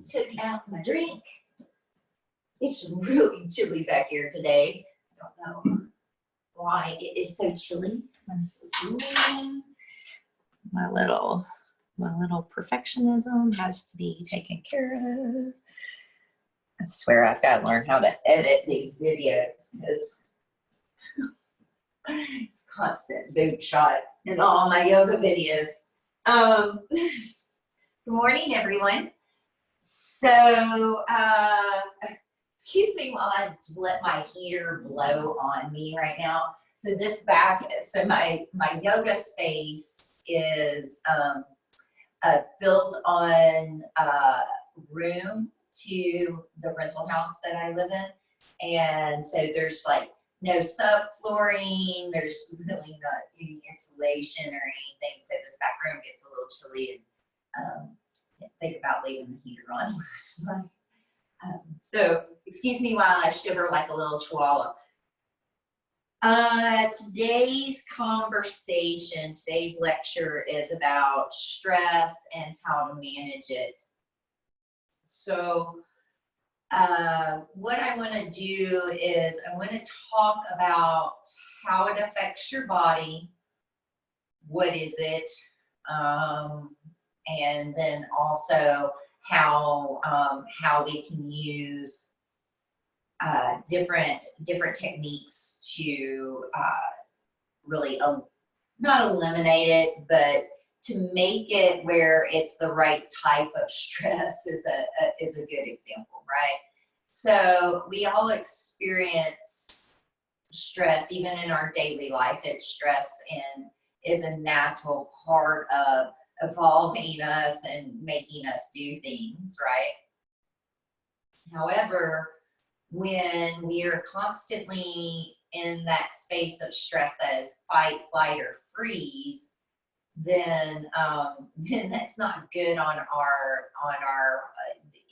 took out my drink. It's really chilly back here today. I don't know why it is so chilly. This is my little perfectionism has to be taken care of. I swear I've got to learn how to edit these videos because it's constant boob shot in all my yoga videos. Good morning, everyone. So, excuse me while I just let my heater blow on me right now. So my yoga space is built on a room to the rental house that I live in. And so there's like no subflooring, there's really not any insulation or anything. So this back room gets a little chilly and think about leaving the heater on last night. So excuse me while I shiver like a little chihuahua. Today's lecture is about stress and how to manage it. So what I want to do is I want to talk about how it affects your body, what is it, and then also how we can use different techniques to really not eliminate it, but to make it where it's the right type of stress is a good example, right? So we all experience stress even in our daily life. It's stress and is a natural part of evolving us and making us do things, right? However, when we are constantly in that space of stress that is fight, flight, or freeze, then that's not good on our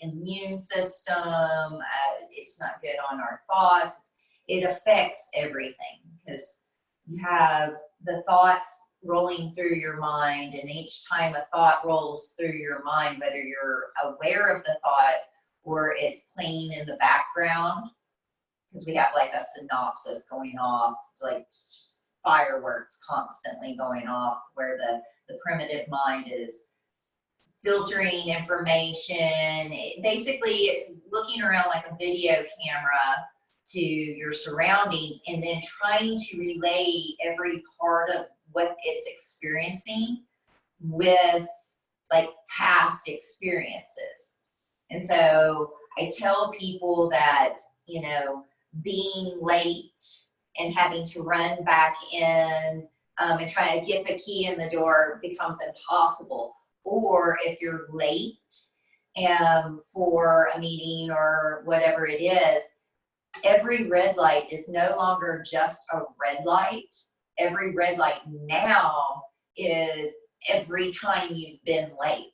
immune system. It's not good on our thoughts. It affects everything because you have the thoughts rolling through your mind, and each time a thought rolls through your mind, whether you're aware of the thought or it's playing in the background, because we have like a synopsis going off, like fireworks constantly going off, where the primitive mind is filtering information. Basically, it's looking around like a video camera to your surroundings and then trying to relay every part of what it's experiencing with like past experiences. And so I tell people that, you know, being late and having to run back in and try to get the key in the door becomes impossible. Or if you're late for a meeting or whatever it is, every red light is no longer just a red light. Every red light now is every time you've been late,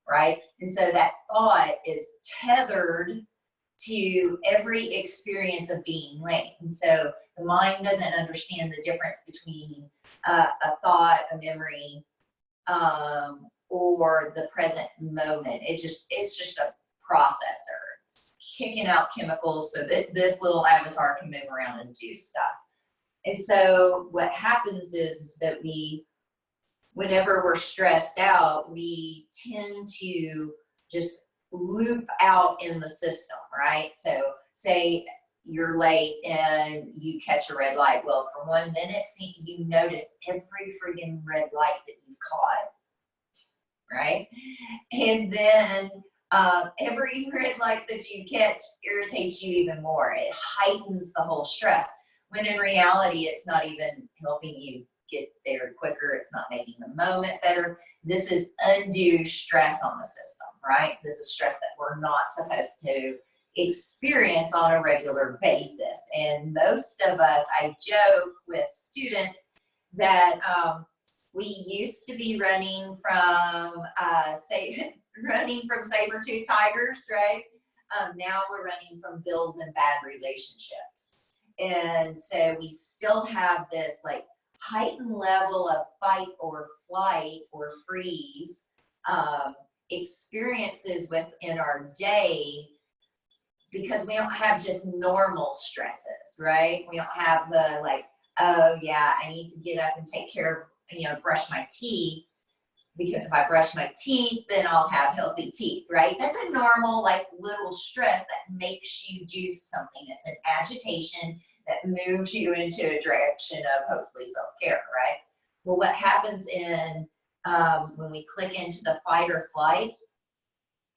right? And so that thought is tethered to every experience of being late. And so the mind doesn't understand the difference between a thought, a memory, or the present moment. It's just a processor. It's kicking out chemicals so that this little avatar can move around and do stuff. And so what happens is that whenever we're stressed out, we tend to just loop out in the system, right? So say you're late and you catch a red light. Well, for 1 minute, you notice every freaking red light that you've caught, right? And then every red light that you catch irritates you even more. It heightens the whole stress, when in reality, it's not even helping you get there quicker. It's not making the moment better. This is undue stress on the system, right? This is stress that we're not supposed to experience on a regular basis. And most of us, I joke with students that we used to be running from saber-toothed tigers, right? Now we're running from bills and bad relationships. And so we still have this like heightened level of fight or flight or freeze experiences within our day, because we don't have just normal stresses, right? We don't have the like, oh yeah, I need to get up and take care of, brush my teeth, because if I brush my teeth, then I'll have healthy teeth, right? That's a normal, like, little stress that makes you do something. It's an agitation that moves you into a direction of hopefully self-care, right? Well, what happens when we click into the fight or flight,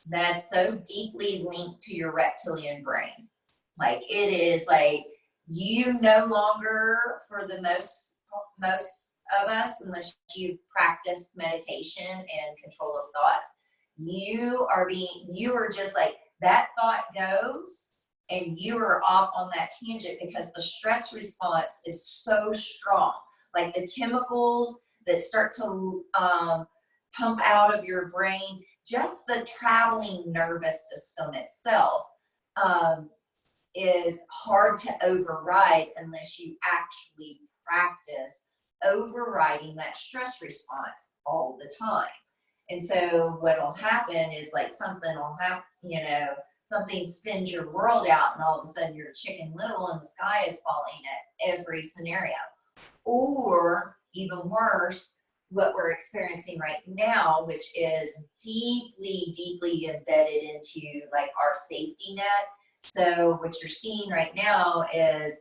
that's so deeply linked to your reptilian brain. Like, it is like, you no longer, for the most of us, unless you've practiced meditation and control of thoughts, you are just like, that thought goes and you are off on that tangent, because the stress response is so strong. Like, the chemicals that start to pump out of your brain, just the traveling nervous system itself is hard to override unless you actually practice overriding that stress response all the time. And so what'll happen is, like, something will happen, something spins your world out, and all of a sudden you're Chicken Little and the sky is falling at every scenario. Or even worse, what we're experiencing right now, which is deeply, deeply embedded into, like, our safety net. So what you're seeing right now is,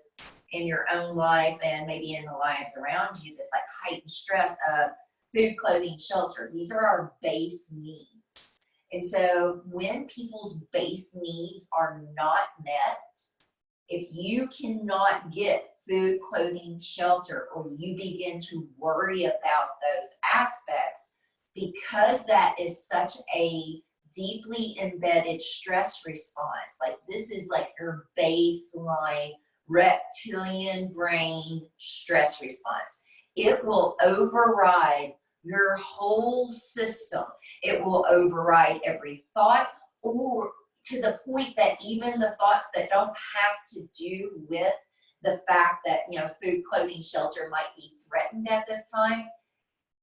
in your own life and maybe in the lives around you, this, like, heightened stress of food, clothing, shelter. These are our base needs. And so when people's base needs are not met, if you cannot get food, clothing, shelter, or you begin to worry about those aspects, because that is such a deeply embedded stress response, like, this is like your baseline reptilian brain stress response. It will override your whole system. It will override every thought, or to the point that even the thoughts that don't have to do with the fact that, food, clothing, shelter might be threatened at this time,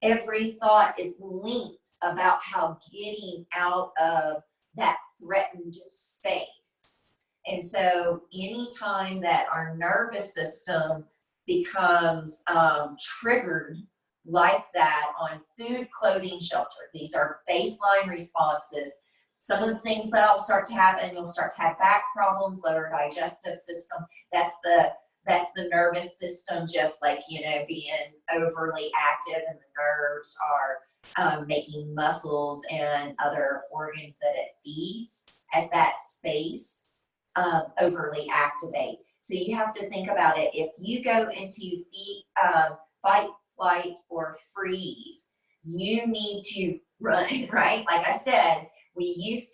every thought is linked about how getting out of that threatened space. And so anytime that our nervous system becomes triggered like that on food, clothing, shelter, these are baseline responses. Some of the things that'll start to happen, you'll start to have back problems, lower digestive system. That's the nervous system, just like, being overly active, and the nerves are making muscles and other organs that it feeds at that space overly activate. So you have to think about it. If you go into fight, flight, or freeze, you need to run, right? Like I said, we used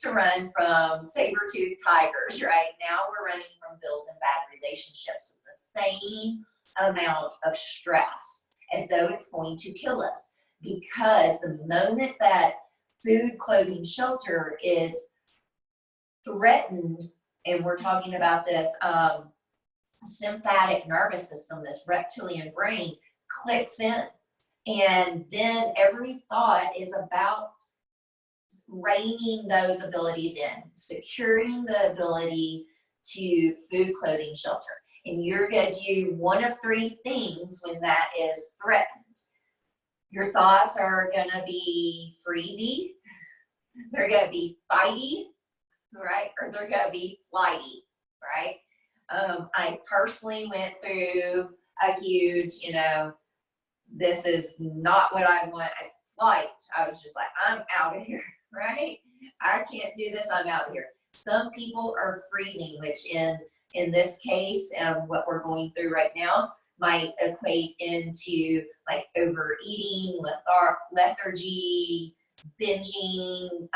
to run from saber-toothed tigers, right? Now we're running from bills and bad relationships with the same amount of stress, as though it's going to kill us. Because the moment that food, clothing, shelter is threatened, and we're talking about this sympathetic nervous system, this reptilian brain clicks in, and then every thought is about reining those abilities in, securing the ability to food, clothing, shelter. And you're going to do one of three things when that is threatened. Your thoughts are going to be freezy, they're going to be fighty, right? Or they're going to be flighty, right? I personally went through a huge, this is not what I want. Flight. I was just like, I'm out of here, right? I can't do this. I'm out of here. Some people are freezing, which in this case, and what we're going through right now, might equate into, like, overeating, lethargy, binging,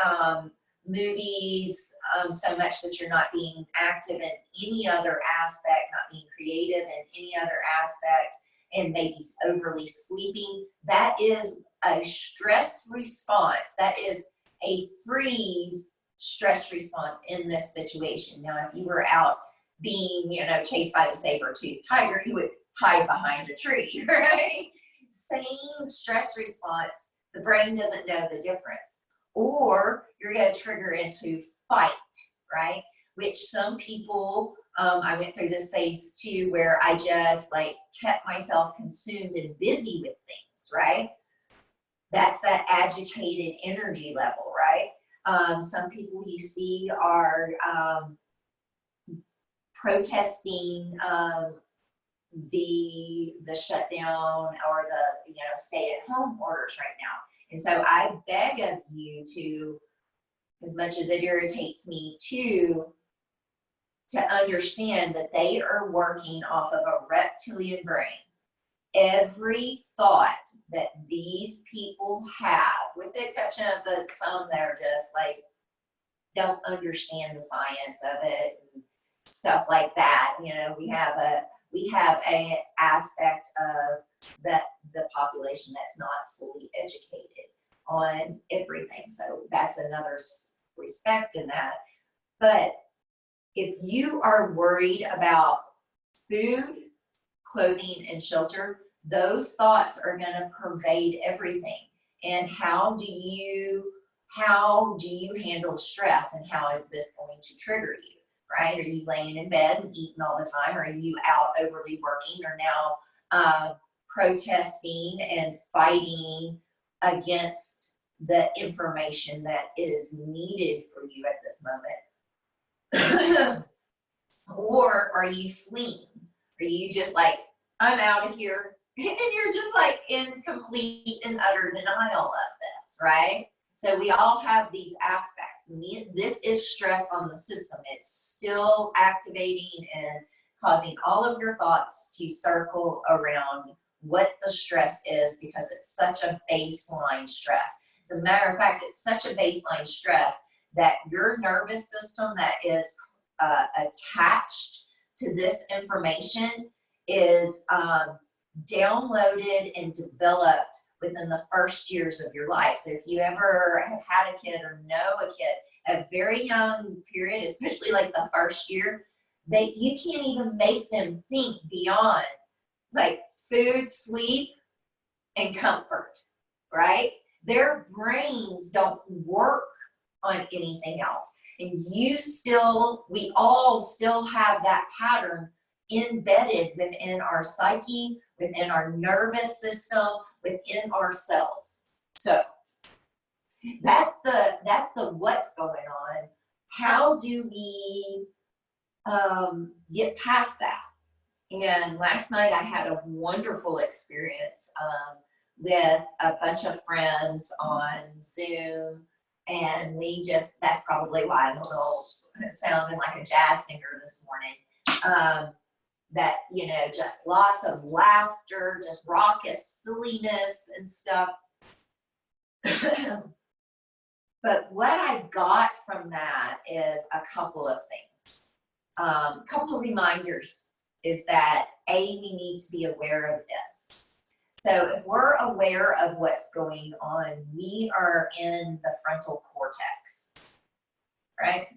movies, so much that you're not being active in any other aspect, not being creative in any other aspect, and maybe overly sleeping. That is a stress response. That is a freeze stress response in this situation. Now, if you were out being, chased by the saber-toothed tiger, you would hide behind a tree, right? Same stress response. The brain doesn't know the difference. or you're going to trigger into fight, right? Which some people, I went through this phase too, where I just like kept myself consumed and busy with things, right? That's that agitated energy level, right? Some people you see are protesting the shutdown or the stay-at-home orders right now. And so I beg of you to, as much as it irritates me to understand that they are working off of a reptilian brain. Every thought that these people have, with the exception of some that are just like don't understand the science of it and stuff like that. We have a aspect of the population that's not fully educated on everything. So that's another respect in that. But if you are worried about food, clothing, and shelter, those thoughts are going to pervade everything. And how do you handle stress, and how is this going to trigger you, right? Are you laying in bed and eating all the time? Or are you out overly working, or now protesting and fighting against the information that is needed for you at this moment? Or are you fleeing? Are you just like, I'm out of here, and you're just like in complete and utter denial of this, right? So we all have these aspects, and this is stress on the system. It's still activating and causing all of your thoughts to circle around what the stress is, because it's such a baseline stress. As a matter of fact, it's such a baseline stress that your nervous system that is attached to this information is downloaded and developed within the first years of your life. So if you ever have had a kid or know a kid, a very young period, especially like the first year, you can't even make them think beyond like food, sleep, and comfort, right? Their brains don't work on anything else. And we all still have that pattern embedded within our psyche, within our nervous system, within ourselves. So that's the what's going on. How do we get past that? And last night I had a wonderful experience with a bunch of friends on Zoom, and that's probably why I'm a little sounding like a jazz singer this morning. That, just lots of laughter, just raucous silliness and stuff. But what I got from that is a couple of things. A couple of reminders is that, we need to be aware of this. So if we're aware of what's going on, we are in the frontal cortex, right?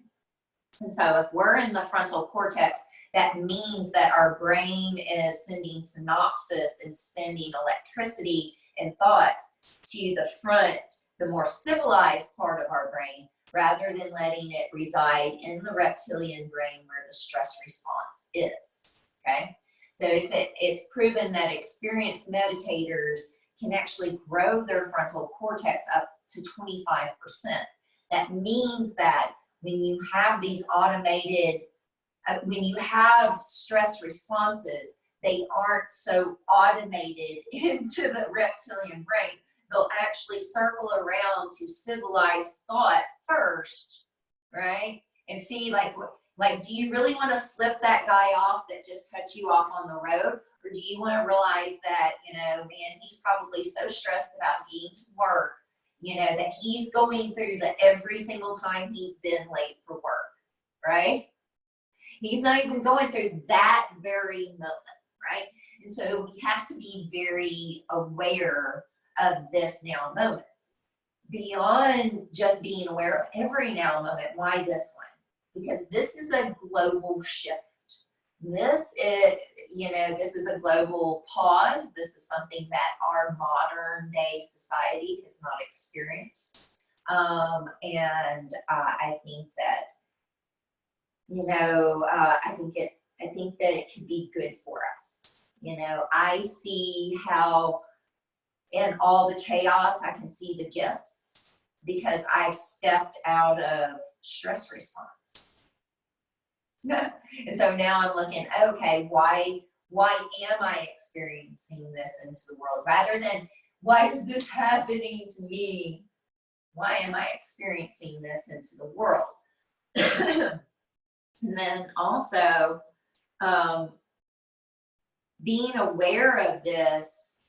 And so if we're in the frontal cortex, that means that our brain is sending synapses and sending electricity and thoughts to the front, the more civilized part of our brain, rather than letting it reside in the reptilian brain where the stress response is, okay? So it's proven that experienced meditators can actually grow their frontal cortex up to 25%. That means that when you have these automated, when you have stress responses, they aren't so automated into the reptilian brain. They'll actually circle around to civilized thought first, right? And see, like, do you really want to flip that guy off that just cut you off on the road? Or do you want to realize that, man, he's probably so stressed about getting to work, that he's going through that every single time he's been late for work, right? He's not even going through that very moment, right? And so we have to be very aware of this now moment. Beyond just being aware of every now moment, why this one? Because this is a global shift. This is a global pause. This is something that our modern day society has not experienced And I think that, I think that it could be good for us. I see how in all the chaos, I can see the gifts because I've stepped out of stress response. And so now I'm looking, okay, why am I experiencing this into the world? Rather than, why is this happening to me? Why am I experiencing this into the world? And then also, being aware of this,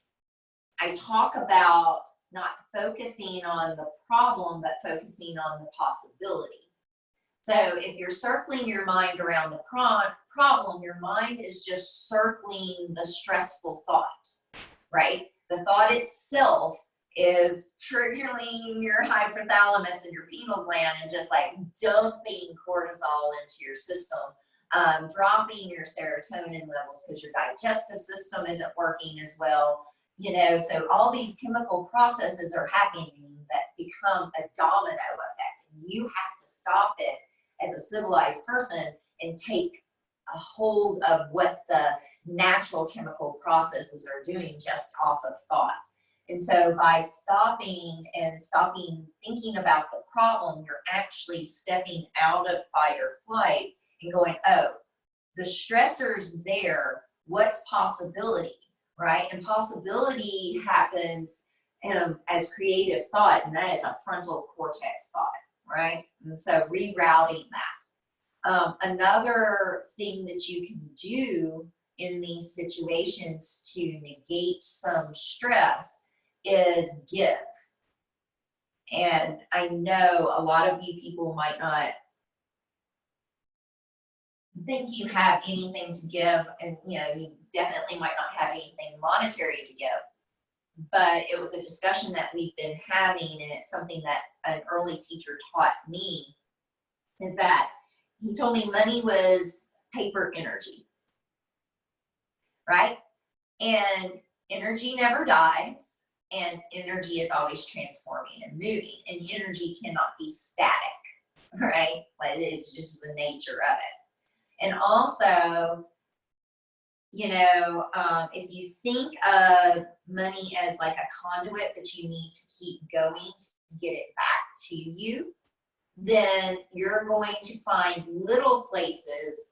I talk about not focusing on the problem, but focusing on the possibility. So if you're circling your mind around the problem, your mind is just circling the stressful thought, right? The thought itself is triggering your hypothalamus and your pineal gland and just like dumping cortisol into your system, dropping your serotonin levels because your digestive system isn't working as well. So all these chemical processes are happening that become a domino effect. And you have to stop it as a civilized person and take a hold of what the natural chemical processes are doing just off of thought. And so by stopping thinking about the problem, you're actually stepping out of fight or flight and going, oh, the stressor's there, what's possibility, right? And possibility happens as creative thought, and that is a frontal cortex thought, right? And so rerouting that. Another thing that you can do in these situations to negate some stress is give. And I know a lot of you people might not think you have anything to give, and you definitely might not have anything monetary to give. But it was a discussion that we've been having, and it's something that an early teacher taught me, is that he told me money was paper energy, right? And energy never dies, and energy is always transforming and moving, and energy cannot be static, right? Like, it's just the nature of it. And also, if you think of money as like a conduit that you need to keep going to get it back to you, then you're going to find little places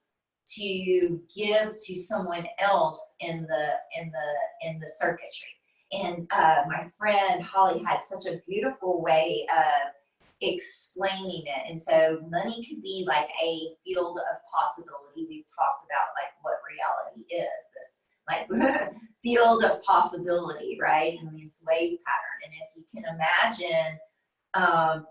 to give to someone else in the circuitry. And my friend Holly had such a beautiful way of explaining it. And so money could be like a field of possibility. We've talked about like what reality is, this like field of possibility, right? And this wave pattern. And if you can imagine,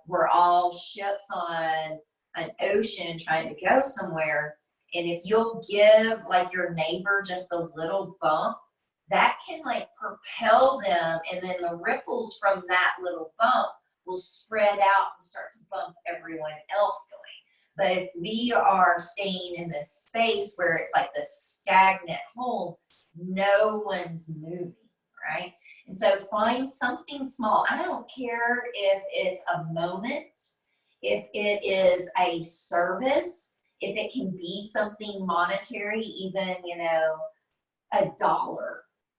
we're all ships on an ocean trying to go somewhere. And if you'll give like your neighbor just a little bump, that can like propel them, and then the ripples from that little bump will spread out and start to bump everyone else going. But if we are staying in this space where it's like the stagnant hole, no one's moving, right? And so find something small. I don't care if it's a moment, if it is a service, if it can be something monetary, even, $1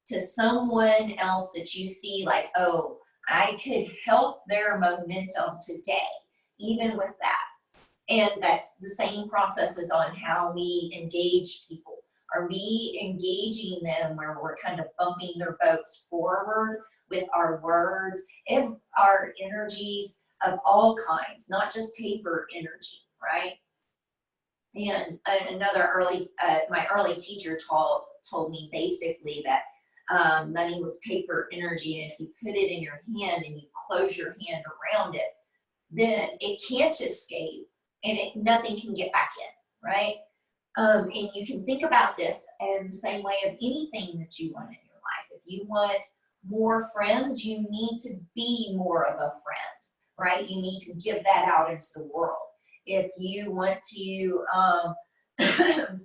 to someone else that you see like, oh, I could help their momentum today, even with that. And that's the same processes on how we engage people. Are we engaging them where we're kind of bumping their boats forward with our words, if our energies of all kinds, not just paper energy, right? And my early teacher told me basically that money was paper energy, and if you put it in your hand and you close your hand around it, then it can't escape, and nothing can get back in, right? And you can think about this in the same way of anything that you want in your life. If you want more friends, you need to be more of a friend, right? You need to give that out into the world. If you want to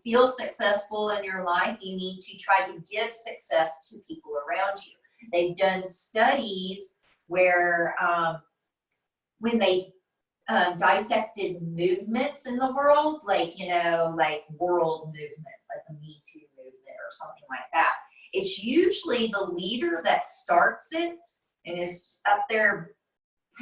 feel successful in your life, you need to try to give success to people around you. They've done studies where when they dissected movements in the world, like, you know, like world movements, like the Me Too movement or something like that. It's usually the leader that starts it and is up there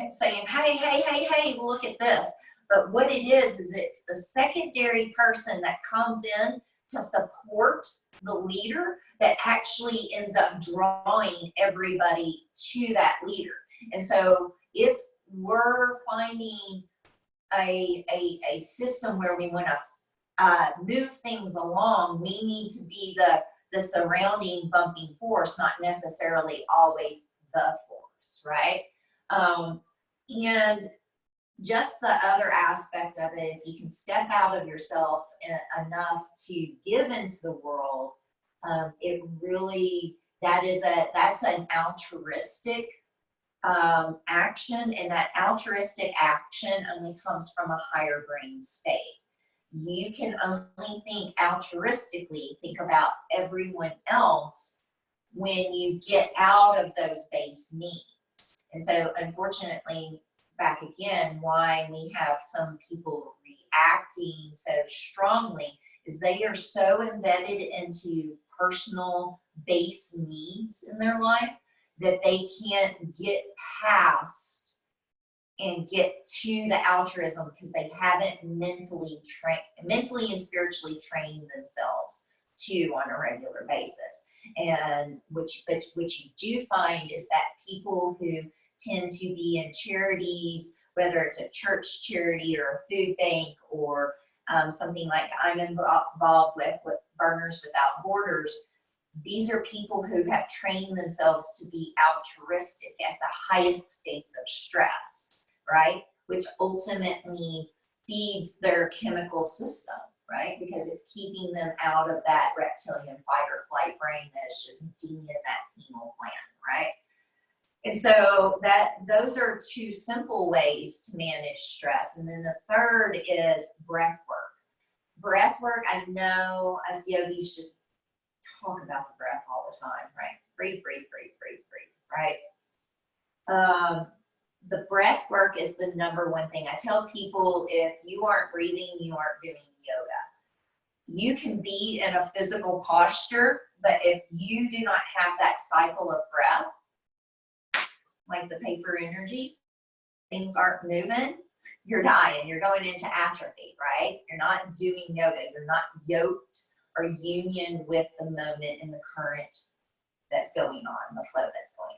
saying, hey, hey, hey, hey, look at this. But what it is it's the secondary person that comes in to support the leader that actually ends up drawing everybody to that leader. And so if we're finding a system where we want to move things along, we need to be the surrounding bumping force, not necessarily always the force, right? And just the other aspect of it, if you can step out of yourself enough to give into the world, it really, that's an altruistic action, and that altruistic action only comes from a higher brain state. You can only think altruistically, think about everyone else when you get out of those base needs. And so unfortunately, back again, why we have some people reacting so strongly is they are so embedded into personal base needs in their life that they can't get past and get to the altruism because they haven't mentally and spiritually trained themselves to on a regular basis. And what you do find is that people who tend to be in charities, whether it's a church charity or a food bank or something like I'm involved with Burners Without Borders, these are people who have trained themselves to be altruistic at the highest states of stress, right? Which ultimately feeds their chemical system, right? Because it's keeping them out of that reptilian fight or flight brain that's just dinging that penal gland, right? And so those are two simple ways to manage stress. And then the third is breath work. Breath work, I know us yogis just talk about the breath all the time, right? Breathe, breathe, breathe, breathe, breathe, right? The breath work is the number one thing. I tell people, if you aren't breathing, you aren't doing yoga. You can be in a physical posture, but if you do not have that cycle of breath, like the paper energy, things aren't moving, you're dying, you're going into atrophy, right? You're not doing yoga, you're not yoked or union with the moment and the current that's going on, the flow that's going on.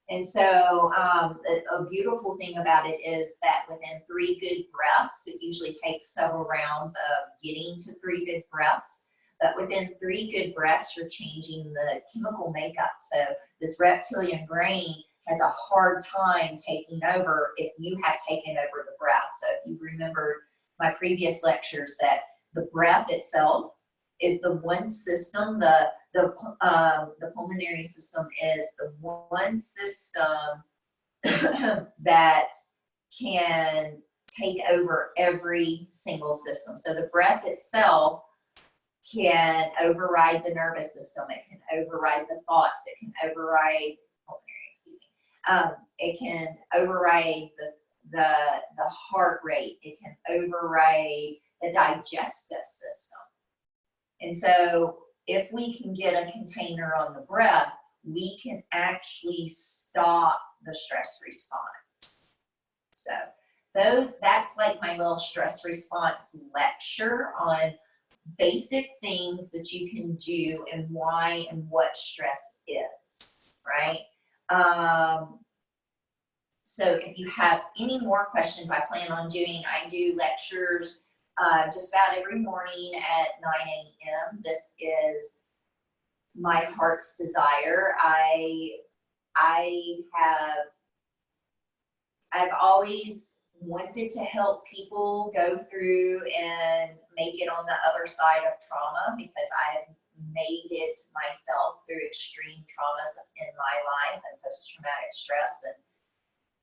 And so a beautiful thing about it is that within 3 good breaths, it usually takes several rounds of getting to 3 good breaths, but within 3 good breaths, you're changing the chemical makeup. So this reptilian brain has a hard time taking over if you have taken over the breath. So if you remember my previous lectures, that the breath itself is the one system, the pulmonary system is the one system that can take over every single system. So the breath itself can override the nervous system, it can override the thoughts, it can override it can override the heart rate, it can override the digestive system. And so if we can get a container on the breath, we can actually stop the stress response. So that's like my little stress response lecture on basic things that you can do and why and what stress is, right? So if you have any more questions, I plan on I do lectures just about every morning at 9 a.m. This is my heart's desire. I've always wanted to help people go through and make it on the other side of trauma, because I've made it myself through extreme traumas in my life and post-traumatic stress and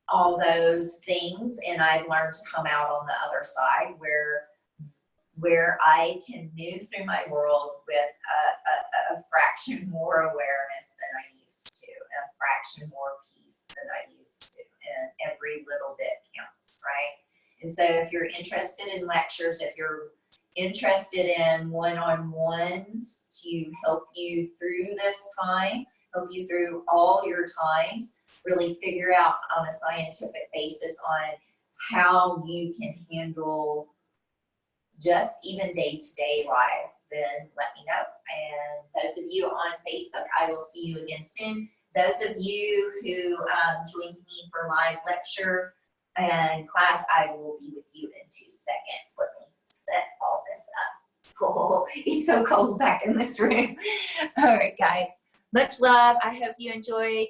all those things. And I've learned to come out on the other side where I can move through my world with a fraction more awareness than I used to, and a fraction more peace than I used to, and every little bit counts. right? And so if you're interested in lectures, if you're interested in one-on-ones to help you through this time, help you through all your times, really figure out on a scientific basis on how you can handle just even day-to-day life, then let me know. And those of you on Facebook, I will see you again soon. Those of you who joined me for live lecture and class, I will be with you in 2 seconds. Let me set all this up. Oh, it's so cold back in this room. All right, guys. Much love. I hope you enjoyed.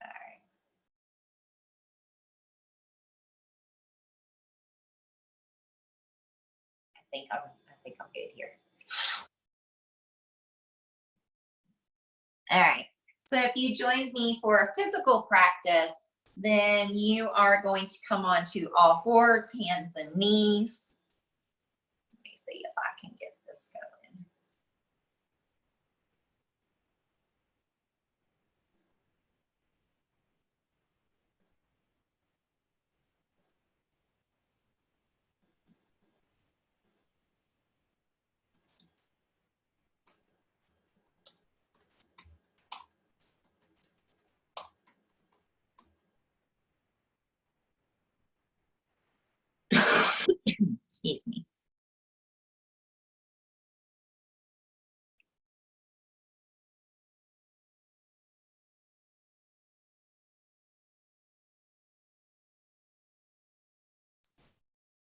All right. I think I'm good here. All right. So if you joined me for a physical practice, then you are going to come onto all fours, hands and knees. Let me see if I can get this going. Excuse me.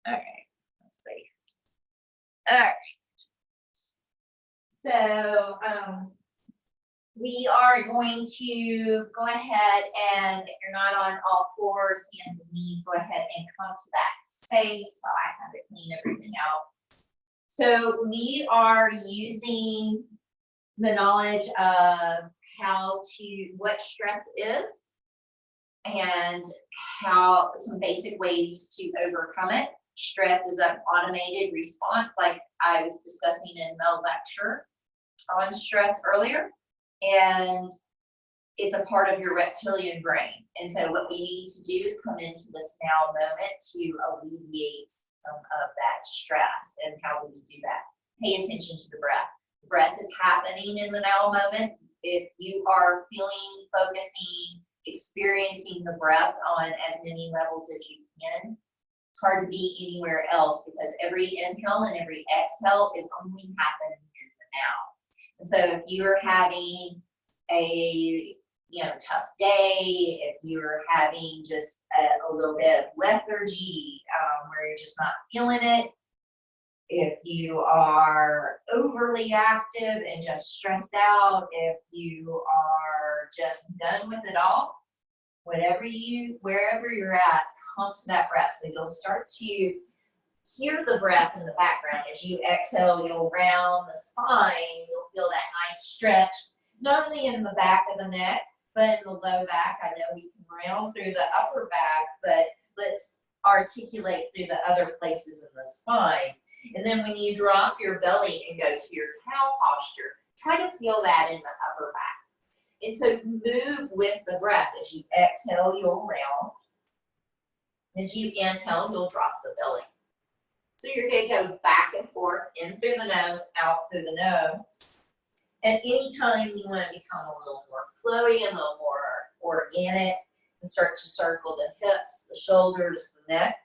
All right, let's see. All right. So we are going to go ahead and, if you're not on all fours, hands and knees, go ahead and come to that space. So I have to clean everything out. So we are using the knowledge of what stress is and how some basic ways to overcome it. Stress is an automated response, like I was discussing in the lecture on stress earlier, and it's a part of your reptilian brain. And so what we need to do is come into this now moment to alleviate some of that stress. And how do we do that? Pay attention to the breath. The breath is happening in the now moment. If you are feeling, focusing, experiencing the breath on as many levels as you can, it's hard to be anywhere else, because every inhale and every exhale is only happening in the now. And so if you're having a tough day, if you're having just a little bit of lethargy, where you're just not feeling it, if you are overly active and just stressed out, if you are just done with it all, wherever you're at, come to that breath. So you'll start to hear the breath in the background. As you exhale, you'll round the spine, and you'll feel that nice stretch, not only in the back of the neck, but in the low back. I know we can round through the upper back, but let's articulate through the other places in the spine. And then when you drop your belly and go to your cow posture, try to feel that in the upper back. And so move with the breath. As you exhale, you'll round. As you inhale, you'll drop the belly. So you're going to go back and forth, in through the nose, out through the nose. And anytime you want to become a little more flowy, a little more organic, and start to circle the hips, the shoulders, the neck.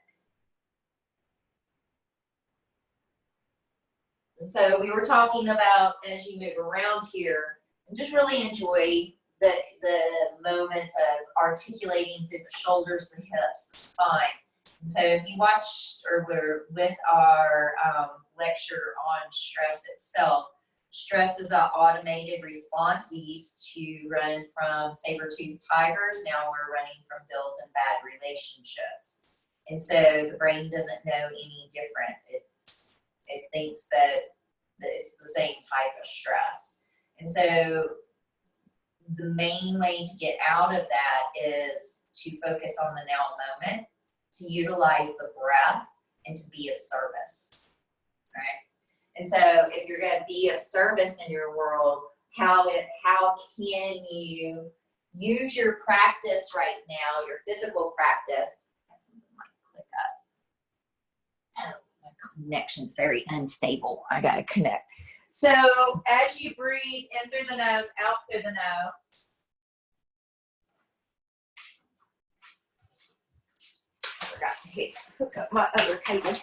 And so we were talking about, as you move around here, and just really enjoy the moments of articulating through the shoulders, the hips, the spine. And so if you watched or were with our lecture on stress itself, stress is an automated response. We used to run from saber-toothed tigers. Now we're running from bills and bad relationships. And so the brain doesn't know any different. It thinks that it's the same type of stress. And so the main way to get out of that is to focus on the now moment, to utilize the breath, and to be of service, right? And so if you're going to be of service in your world, how can you use your practice right now, your physical practice. Something might click up. Oh, my connection's very unstable. I gotta connect. So as you breathe in through the nose, out through the nose. I forgot to hook up my other cable.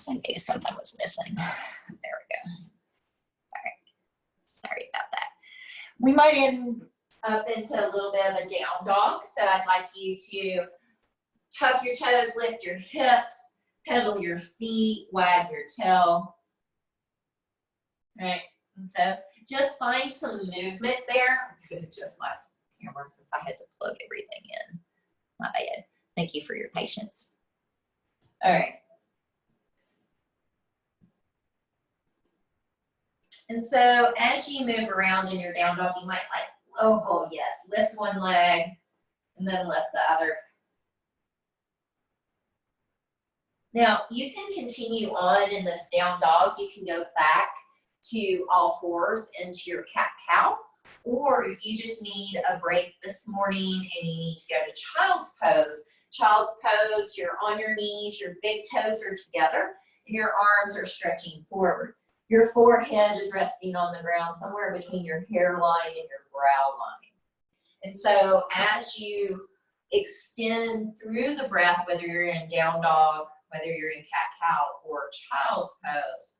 I knew something was missing. There we go. All right. Sorry about that. We might end up into a little bit of a down dog. So I'd like you to tuck your toes, lift your hips, pedal your feet, wag your tail. All right. And so just find some movement there. I'm going to adjust my camera since I had to plug everything in. My bad. Thank you for your patience. All right. And so as you move around in your down dog, you might like, oh yes, lift one leg and then lift the other. Now you can continue on in this down dog. You can go back to all fours into your cat-cow, or if you just need a break this morning and you need to go to child's pose, you're on your knees, your big toes are together, and your arms are stretching forward. Your forehead is resting on the ground somewhere between your hairline and your brow line. And so as you extend through the breath, whether you're in down dog, whether you're in cat-cow or child's pose,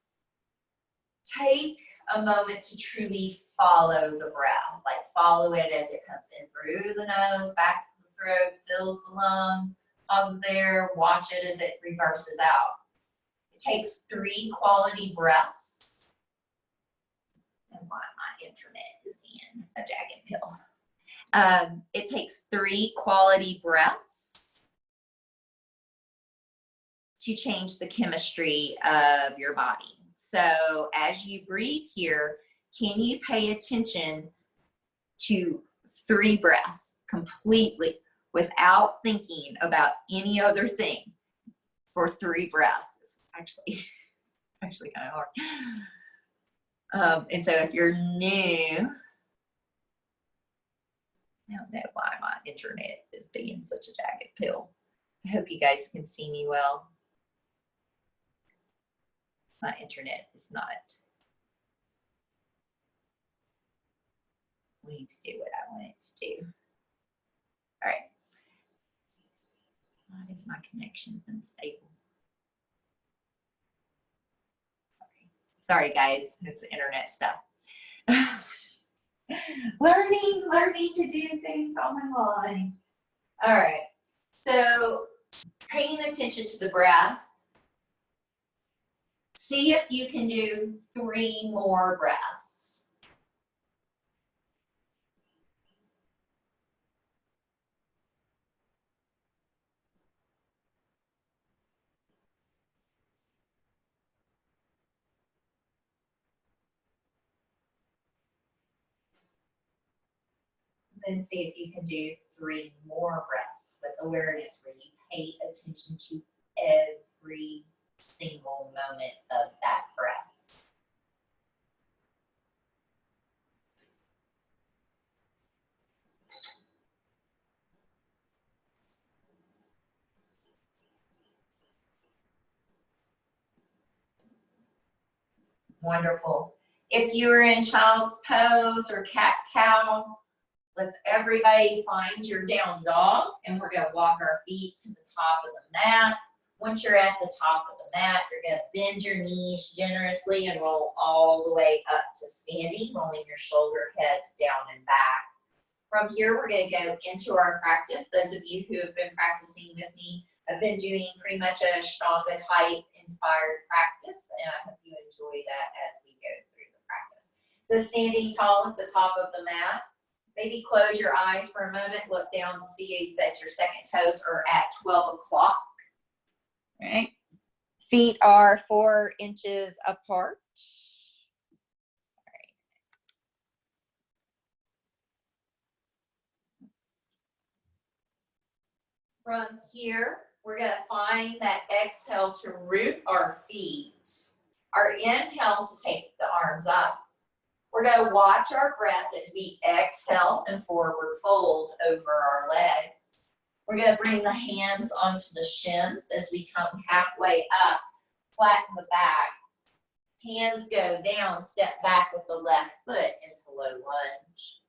take a moment to truly follow the breath, like follow it as it comes in through the nose, back to the throat, fills the lungs, pauses there, watch it as it reverses out. It takes 3 quality breaths. And why my internet is being a jagged pill. It takes 3 quality breaths to change the chemistry of your body. So as you breathe here, can you pay attention to 3 breaths completely without thinking about any other thing for 3 breaths? It's actually kind of hard. And so if you're new, I don't know why my internet is being such a jagged pill. I hope you guys can see me well. My internet is not wanting to do what I want it to do. All right. Why is my connection unstable? Sorry guys, it's internet stuff. learning to do things on my line. All right, so paying attention to the breath. See if you can do 3 more breaths. Then see if you can do 3 more breaths with awareness where you pay attention to every single moment of that breath. Wonderful. If you are in child's pose or cat-cow, let's everybody find your down dog, and we're going to walk our feet to the top of the mat. Once you're at the top of the mat, you're going to bend your knees generously and roll all the way up to standing, rolling your shoulder heads down and back. From here, we're going to go into our practice. Those of you who have been practicing with me have been doing pretty much a Ashtanga type inspired practice, and I hope you enjoy that as we go through the practice. So standing tall at the top of the mat, maybe close your eyes for a moment, look down to see that your second toes are at 12 o'clock. Right? Feet are 4 inches apart. Sorry. From here, we're going to find that exhale to root our feet. our inhale to take the arms up. We're going to watch our breath as we exhale and forward fold over our legs. We're going to bring the hands onto the shins as we come halfway up, flatten the back. Hands go down, step back with the left foot into low lunge.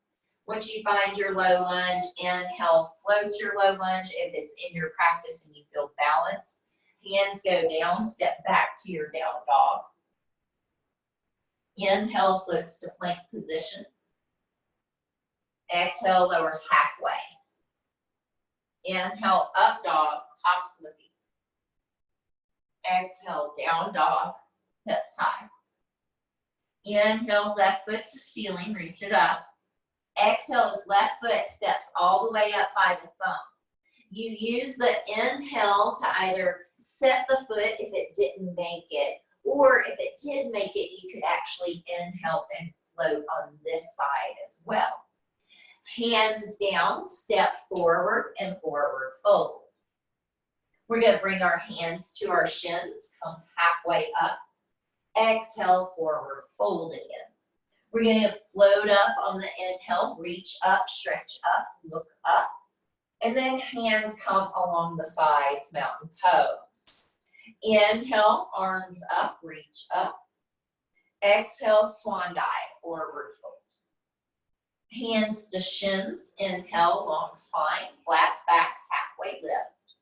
Once you find your low lunge, inhale, float your low lunge. If it's in your practice and you feel balanced, hands go down, step back to your down dog. Inhale, floats to plank position. Exhale, lowers halfway. Inhale, up dog, tops of the feet. Exhale, down dog, hips high. Inhale, left foot to ceiling, reach it up. Exhale as left foot steps all the way up by the thumb. You use the inhale to either set the foot if it didn't make it, or if it did make it, you could actually inhale and float on this side as well. Hands down, step forward and forward fold. We're going to bring our hands to our shins, come halfway up. Exhale, forward fold again. We're going to float up on the inhale, reach up, stretch up, look up. And then hands come along the sides, mountain pose. Inhale, arms up, reach up. Exhale, swan dive, forward fold. Hands to shins, inhale, long spine, flat back, halfway lift.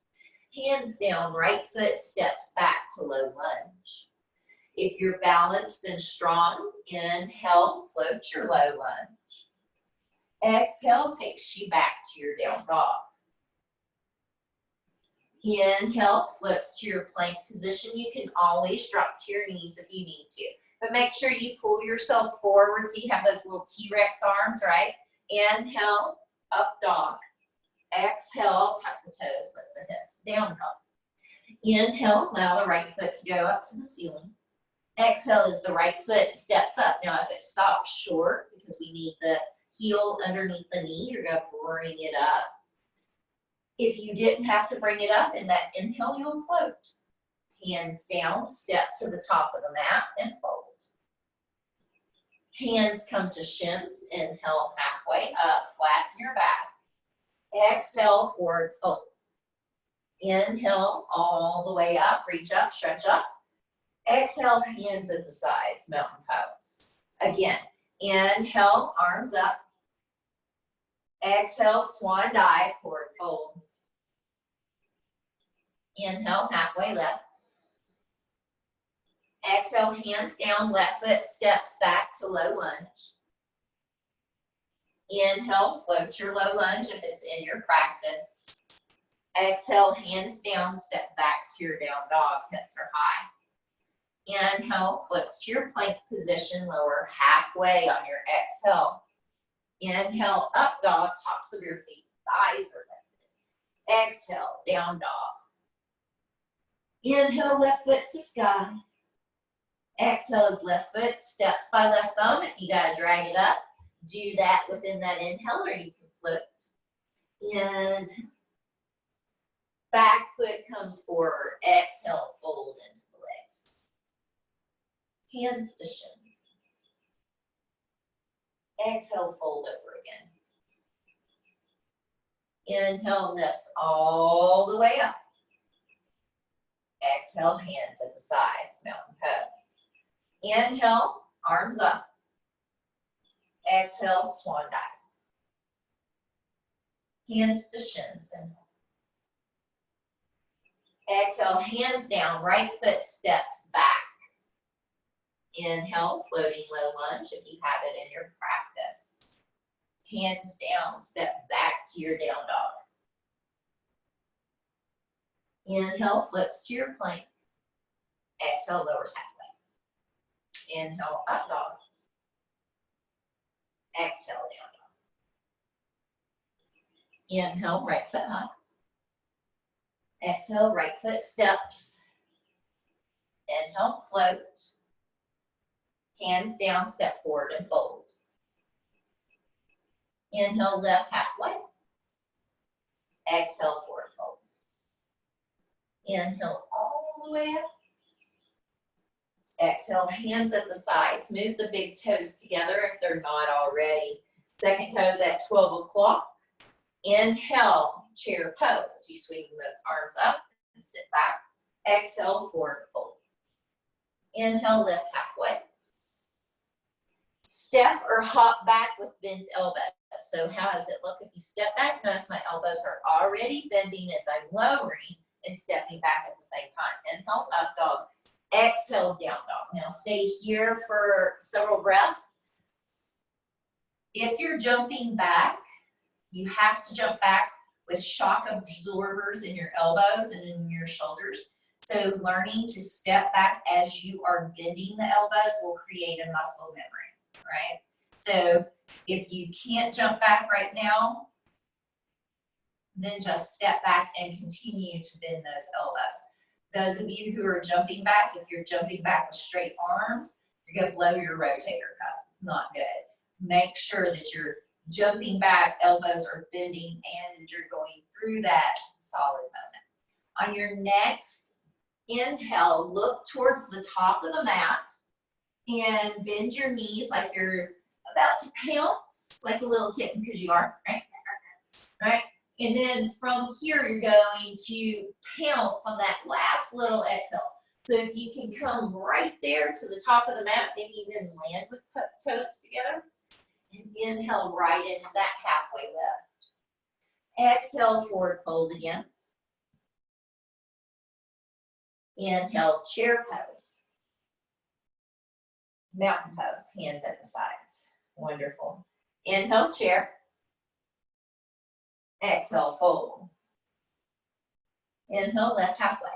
Hands down, right foot steps back to low lunge. If you're balanced and strong, inhale, float your low lunge. Exhale takes you back to your down dog. Inhale, floats to your plank position. You can always drop to your knees if you need to. But make sure you pull yourself forward so you have those little T-Rex arms, right? Inhale, up dog. Exhale, tuck the toes, lift the hips, down dog. Inhale, allow the right foot to go up to the ceiling. Exhale as the right foot steps up. Now if it stops short, because we need the heel underneath the knee, you're going to bring it up. If you didn't have to bring it up in that inhale, you'll float. Hands down, step to the top of the mat and fold. Hands come to shins, inhale halfway up, flatten your back. Exhale, forward fold. Inhale all the way up, reach up, stretch up. Exhale, hands at the sides, mountain pose. Again, inhale, arms up. Exhale, swan dive, forward fold. Inhale, halfway lift. Exhale, hands down, left foot steps back to low lunge. Inhale, float your low lunge if it's in your practice. Exhale, hands down, step back to your down dog, hips are high. Inhale, floats to your plank position, lower halfway on your exhale. Inhale, up dog, tops of your feet, thighs are lifted. Exhale, down dog. Inhale, left foot to sky. Exhale as left foot steps by left thumb. If you gotta drag it up, do that within that inhale, or you can float. And back foot comes forward. Exhale, fold into the legs. Hands to shins. Exhale, fold over again. Inhale, lifts all the way up. Exhale, hands at the sides, mountain pose. Inhale, arms up. Exhale, swan dive. Hands to shins. Exhale, hands down, right foot steps back. Inhale, floating low lunge if you have it in your practice. Hands down, step back to your down dog. Inhale, flips to your plank. Exhale, lowers halfway. Inhale, up dog. Exhale, down dog. Inhale, right foot high. Exhale, right foot steps. Inhale, float. Hands down, step forward and fold. Inhale, left halfway. Exhale, forward fold. Inhale all the way up. Exhale, hands at the sides. Move the big toes together if they're not already. Second toes at 12 o'clock. Inhale, chair pose. You swing those arms up and sit back. Exhale, forward fold. Inhale, lift halfway. Step or hop back with bent elbows. So how does it look if you step back? Notice my elbows are already bending as I'm lowering and stepping back at the same time. Inhale, up dog. Exhale, down dog. Now stay here for several breaths. If you're jumping back, you have to jump back with shock absorbers in your elbows and in your shoulders. So learning to step back as you are bending the elbows will create a muscle memory, right? So if you can't jump back right now, then just step back and continue to bend those elbows. Those of you who are jumping back, if you're jumping back with straight arms, you're going to blow your rotator cuff. It's not good. Make sure that you're jumping back, elbows are bending, and you're going through that solid moment. On your next inhale, look towards the top of the mat and bend your knees like you're about to pounce, like a little kitten, because you are, right? Right? And then from here, you're going to pounce on that last little exhale. So if you can come right there to the top of the mat, maybe even land with toes together, and inhale right into that halfway lift. Exhale, forward fold again. Inhale, chair pose. Mountain pose, hands at the sides. Wonderful. Inhale, chair. Exhale, fold. Inhale, left halfway.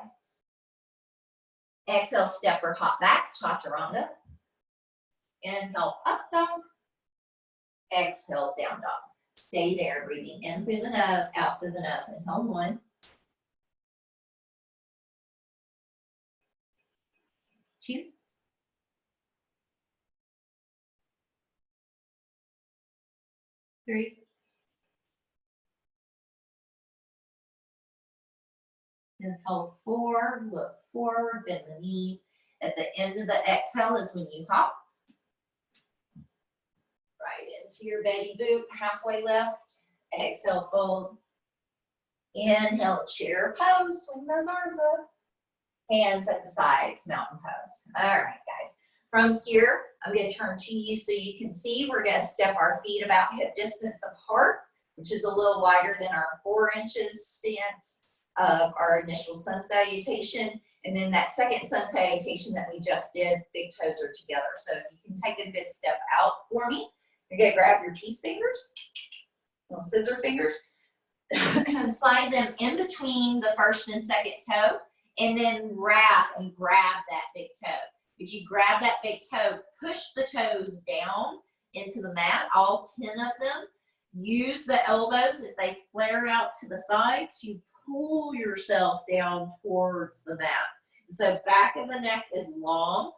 Exhale, step or hop back, chaturanga. Inhale, up dog. Exhale, down dog. Stay there, breathing in through the nose, out through the nose. Inhale, 1. 2. 3. Inhale, 4, look forward, bend the knees. At the end of the exhale is when you hop. Right into your baby boot, halfway lift. Exhale, fold. Inhale, chair pose, swing those arms up. Hands at the sides, mountain pose. All right, guys. From here, I'm going to turn to you so you can see. We're going to step our feet about hip distance apart, which is a little wider than our 4 inches stance of our initial sun salutation. And then that second sun salutation that we just did, big toes are together. So if you can take a good step out for me, you're going to grab your peace fingers, little scissor fingers, and slide them in between the first and second toe, and then wrap and grab that big toe. As you grab that big toe, push the toes down into the mat, all 10 of them. Use the elbows as they flare out to the side to pull yourself down towards the mat. So back of the neck is long.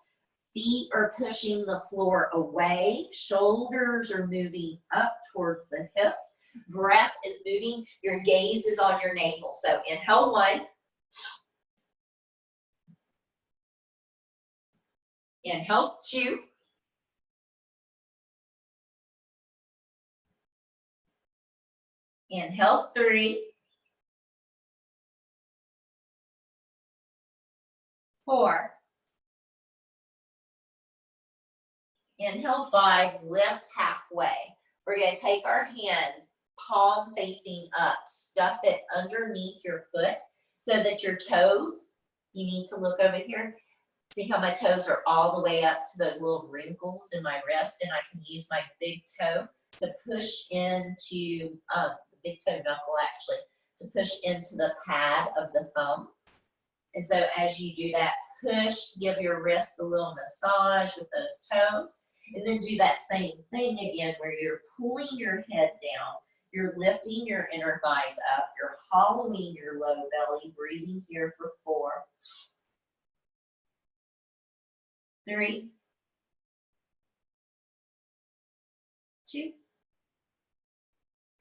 Feet are pushing the floor away. Shoulders are moving up towards the hips. Breath is moving. Your gaze is on your navel. So inhale, 1. Inhale, 2. Inhale, 3. 4. Inhale, 5, lift halfway. We're going to take our hands, palm facing up, stuff it underneath your foot so that your toes, you need to look over here. See how my toes are all the way up to those little wrinkles in my wrist, and I can use my big toe to push into, the big toe knuckle actually, to push into the pad of the thumb. And so as you do that, push, give your wrist a little massage with those toes, and then do that same thing again where you're pulling your head down, you're lifting your inner thighs up, you're hollowing your low belly, breathing here for 4, 3, 2,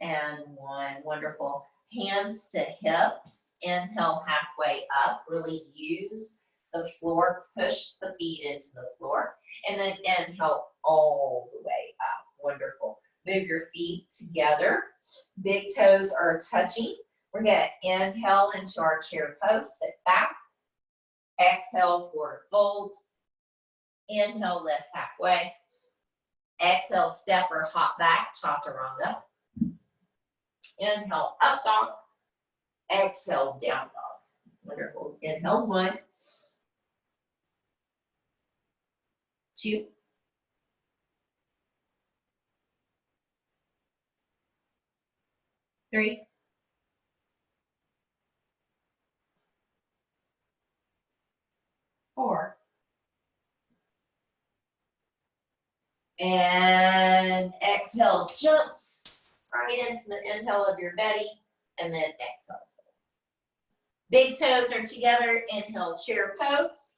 and 1. Wonderful. Hands to hips. Inhale halfway up. Really use the floor, push the feet into the floor, and then inhale all the way up. Wonderful. Move your feet together. Big toes are touching. We're going to inhale into our chair pose, sit back. Exhale, forward fold. Inhale, lift halfway. Exhale, step or hop back, chaturanga. Inhale, up dog. Exhale, down dog. Wonderful. Inhale, 1, 2, 3, 4. And exhale, jumps right into the inhale of your belly, and then exhale. Big toes are together. Inhale, chair pose.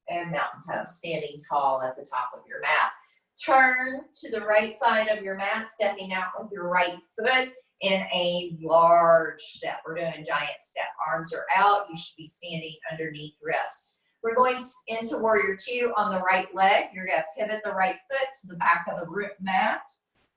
And mountain pose, standing tall at the top of your mat. Turn to the right side of your mat, stepping out with your right foot in a large step. We're doing giant step. Arms are out. You should be standing underneath wrists. We're going into warrior 2 on the right leg. You're going to pivot the right foot to the back of the mat,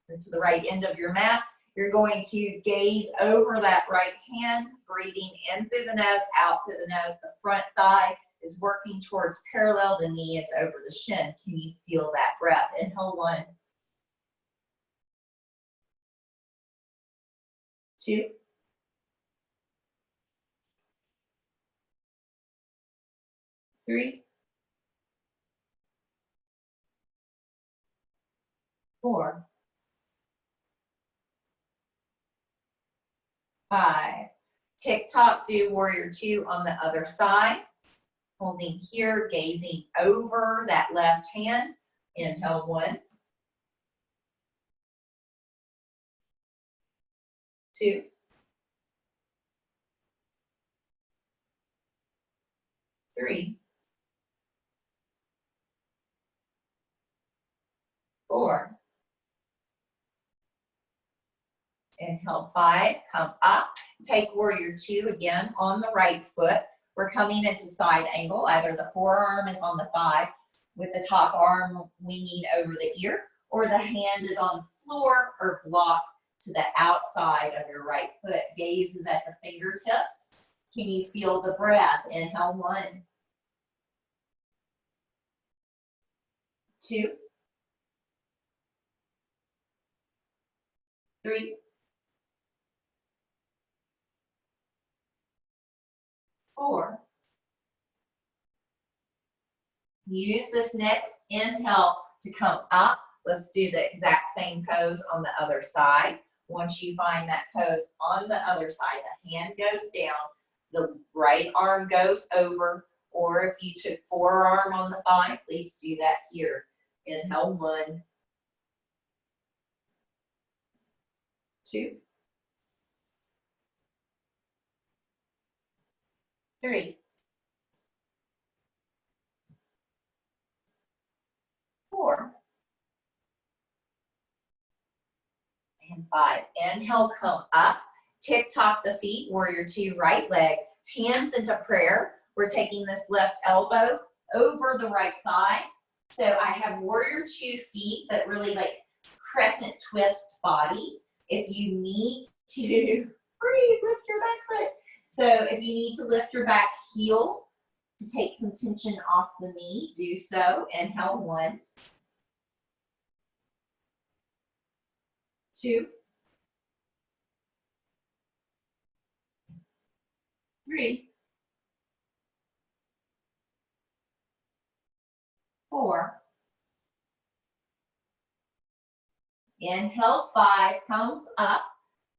or to the right end of your mat. You're going to gaze over that right hand, breathing in through the nose, out through the nose. The front thigh is working towards parallel. The knee is over the shin. Can you feel that breath? Inhale, 1, 2, 3, 4, 5. Tick-tock, do warrior 2 on the other side. Holding here, gazing over that left hand. Inhale, 1, 2, 3, 4. Inhale, 5, come up. Take warrior 2 again on the right foot. We're coming into side angle. Either the forearm is on the thigh with the top arm winging over the ear, or the hand is on the floor or blocked to the outside of your right foot. Gaze is at the fingertips. Can you feel the breath? Inhale, 1, 2, 3, 4. Use this next inhale to come up. Let's do the exact same pose on the other side. Once you find that pose on the other side, the hand goes down, the right arm goes over, or if you took forearm on the thigh, please do that here. Inhale, 1, 2, 3, 4, and 5. Inhale, come up. Tick-tock the feet, warrior 2, right leg. Hands into prayer. We're taking this left elbow over the right thigh. So I have warrior 2 feet, but really like crescent twist body. If you need to breathe, lift your back foot. So if you need to lift your back heel to take some tension off the knee, do so. Inhale, 1, 2, 3, 4. Inhale, 5 comes up.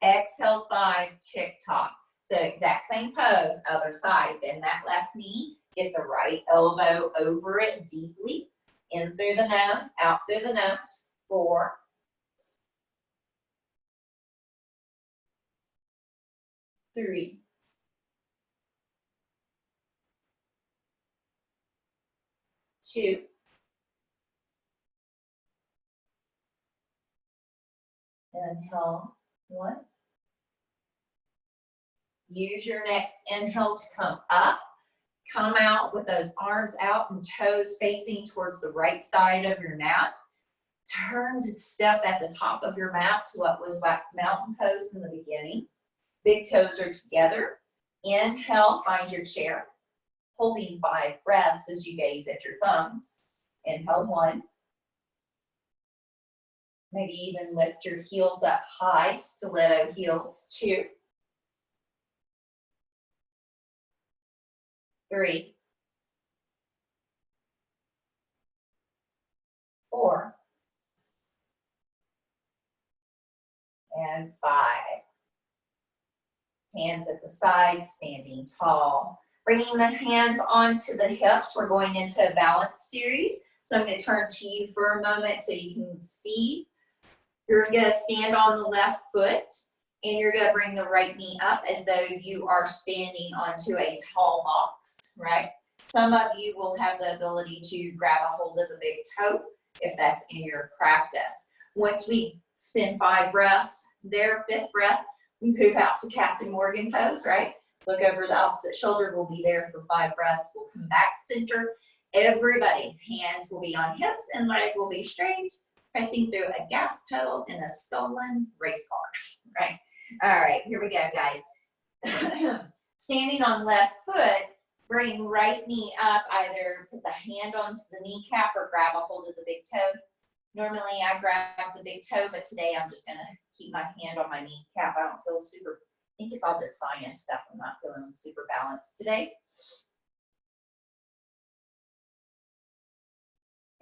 Exhale, 5, tick-tock. So exact same pose, other side. Bend that left knee. Get the right elbow over it deeply. In through the nose, out through the nose. 4, 3, 2, inhale, 1. Use your next inhale to come up. Come out with those arms out and toes facing towards the right side of your mat. Turn to step at the top of your mat to what was mountain pose in the beginning. Big toes are together. Inhale, find your chair. Holding 5 breaths as you gaze at your thumbs. Inhale 1. Maybe even lift your heels up high, stiletto heels 2. 3. 4. And 5. Hands at the sides, standing tall. Bringing the hands onto the hips. We're going into a balance series. So I'm going to turn to you for a moment so you can see. You're going to stand on the left foot, and you're going to bring the right knee up as though you are standing onto a tall box, right? Some of you will have the ability to grab a hold of the big toe if that's in your practice. Once we spin 5 breaths, their 5th breath, we move out to Captain Morgan pose, right? Look over the opposite shoulder. We'll be there for 5 breaths. We'll come back center. Everybody, hands will be on hips and leg will be straight, pressing through a gas pedal in a stolen race car, right? All right, here we go, guys. Standing on left foot, bring right knee up, either put the hand onto the kneecap or grab a hold of the big toe. Normally I grab the big toe, but today I'm just gonna keep my hand on my kneecap. I don't feel super, I think it's all this sinus stuff. I'm not feeling super balanced today.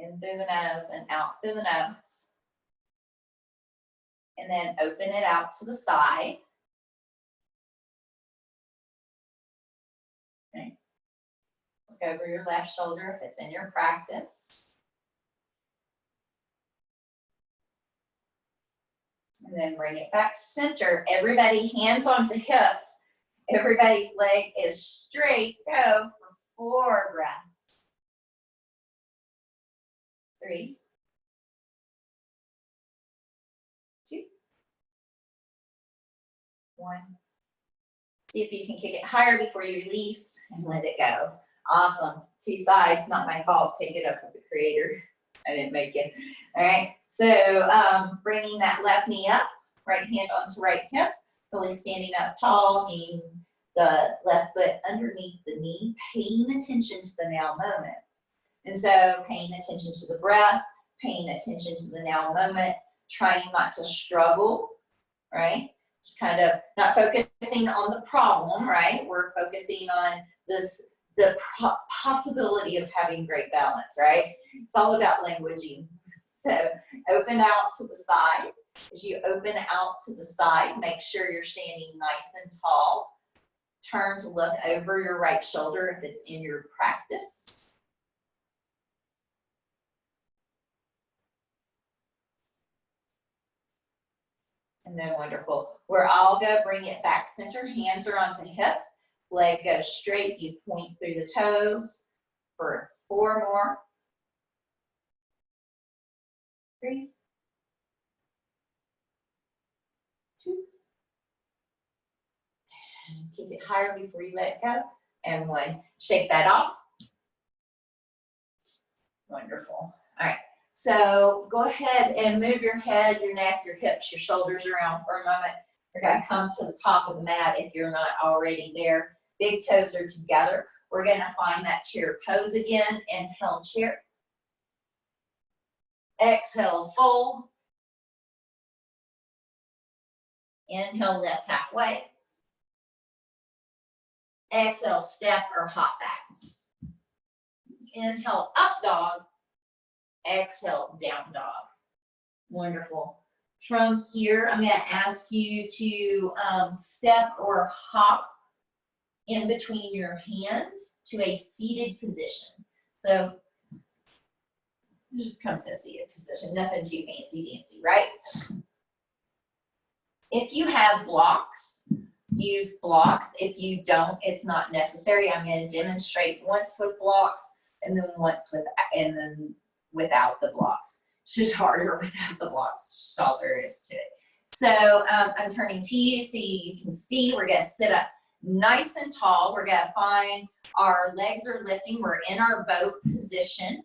In through the nose and out through the nose. And then open it out to the side. Okay. Look over your left shoulder if it's in your practice. And then bring it back center. Everybody hands onto hips. Everybody's leg is straight. Go for 4 breaths. 3. 2. 1. See if you can kick it higher before you release and let it go. Awesome. 2 sides, not my fault. Take it up with the creator. I didn't make it. All right. So bringing that left knee up, right hand onto right hip, really standing up tall, meaning the left foot underneath the knee, paying attention to the now moment. And so paying attention to the breath, paying attention to the now moment, trying not to struggle, right? Just kind of not focusing on the problem, right? We're focusing on the possibility of having great balance, right? It's all about languaging. So open out to the side. As you open out to the side, make sure you're standing nice and tall. Turn to look over your right shoulder if it's in your practice. And then wonderful. We're all going to bring it back center. Hands are onto hips. Leg goes straight. You point through the toes for 4 more. 3. 2. And keep it higher before you let go. And 1. Shake that off. Wonderful. All right. So go ahead and move your head, your neck, your hips, your shoulders around for a moment. You're going to come to the top of the mat if you're not already there. Big toes are together. We're going to find that chair pose again. Inhale, chair. Exhale, fold. Inhale, lift halfway. Exhale, step or hop back. Inhale, up dog. Exhale, down dog. Wonderful. From here, I'm going to ask you to step or hop in between your hands to a seated position. So just come to a seated position. Nothing too fancy-dancy, right? If you have blocks, use blocks. If you don't, it's not necessary. I'm going to demonstrate once with blocks and then once without the blocks. It's just harder without the blocks. It's just all there is to it. So I'm turning to you so you can see. We're going to sit up nice and tall. We're gonna find our legs are lifting. We're in our boat position.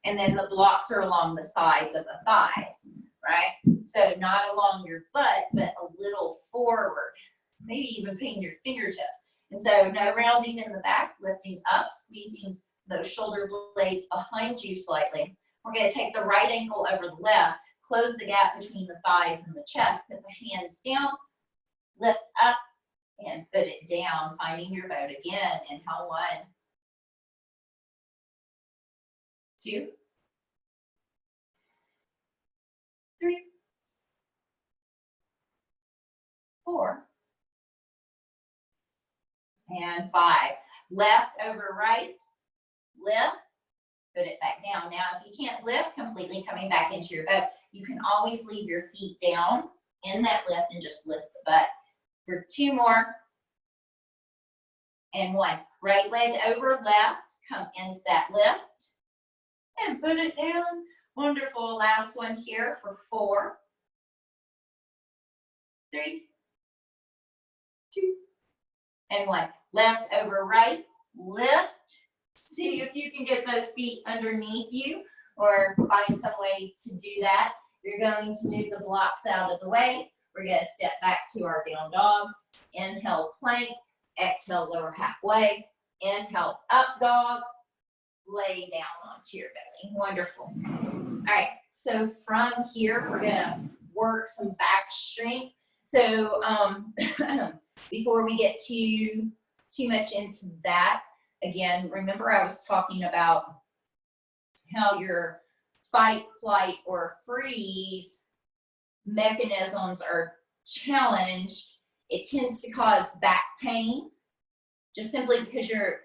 And then the blocks are along the sides of the thighs, right? So not along your butt, but a little forward. Maybe even paint your fingertips. And so no rounding in the back, lifting up, squeezing those shoulder blades behind you slightly. We're gonna take the right ankle over the left, close the gap between the thighs and the chest, put the hands down, lift up, and put it down, finding your boat again. Inhale, 1, 2, 3, 4, and 5. Left over right, lift, put it back down. Now, if you can't lift completely coming back into your boat, you can always leave your feet down in that lift and just lift the butt. For 2 more, and 1. Right leg over left, come into that lift, and put it down. Wonderful. Last one here for 4, 3, 2, and 1. Left over right, lift. See if you can get those feet underneath you or find some way to do that. You're going to move the blocks out of the way. We're going to step back to our down dog. Inhale, plank. Exhale, lower halfway. Inhale, up dog. Lay down onto your belly. Wonderful. All right, so from here, we're going to work some back strength. So before we get too much into that, again, remember I was talking about how your fight, flight, or freeze mechanisms are challenged. It tends to cause back pain, just simply because you're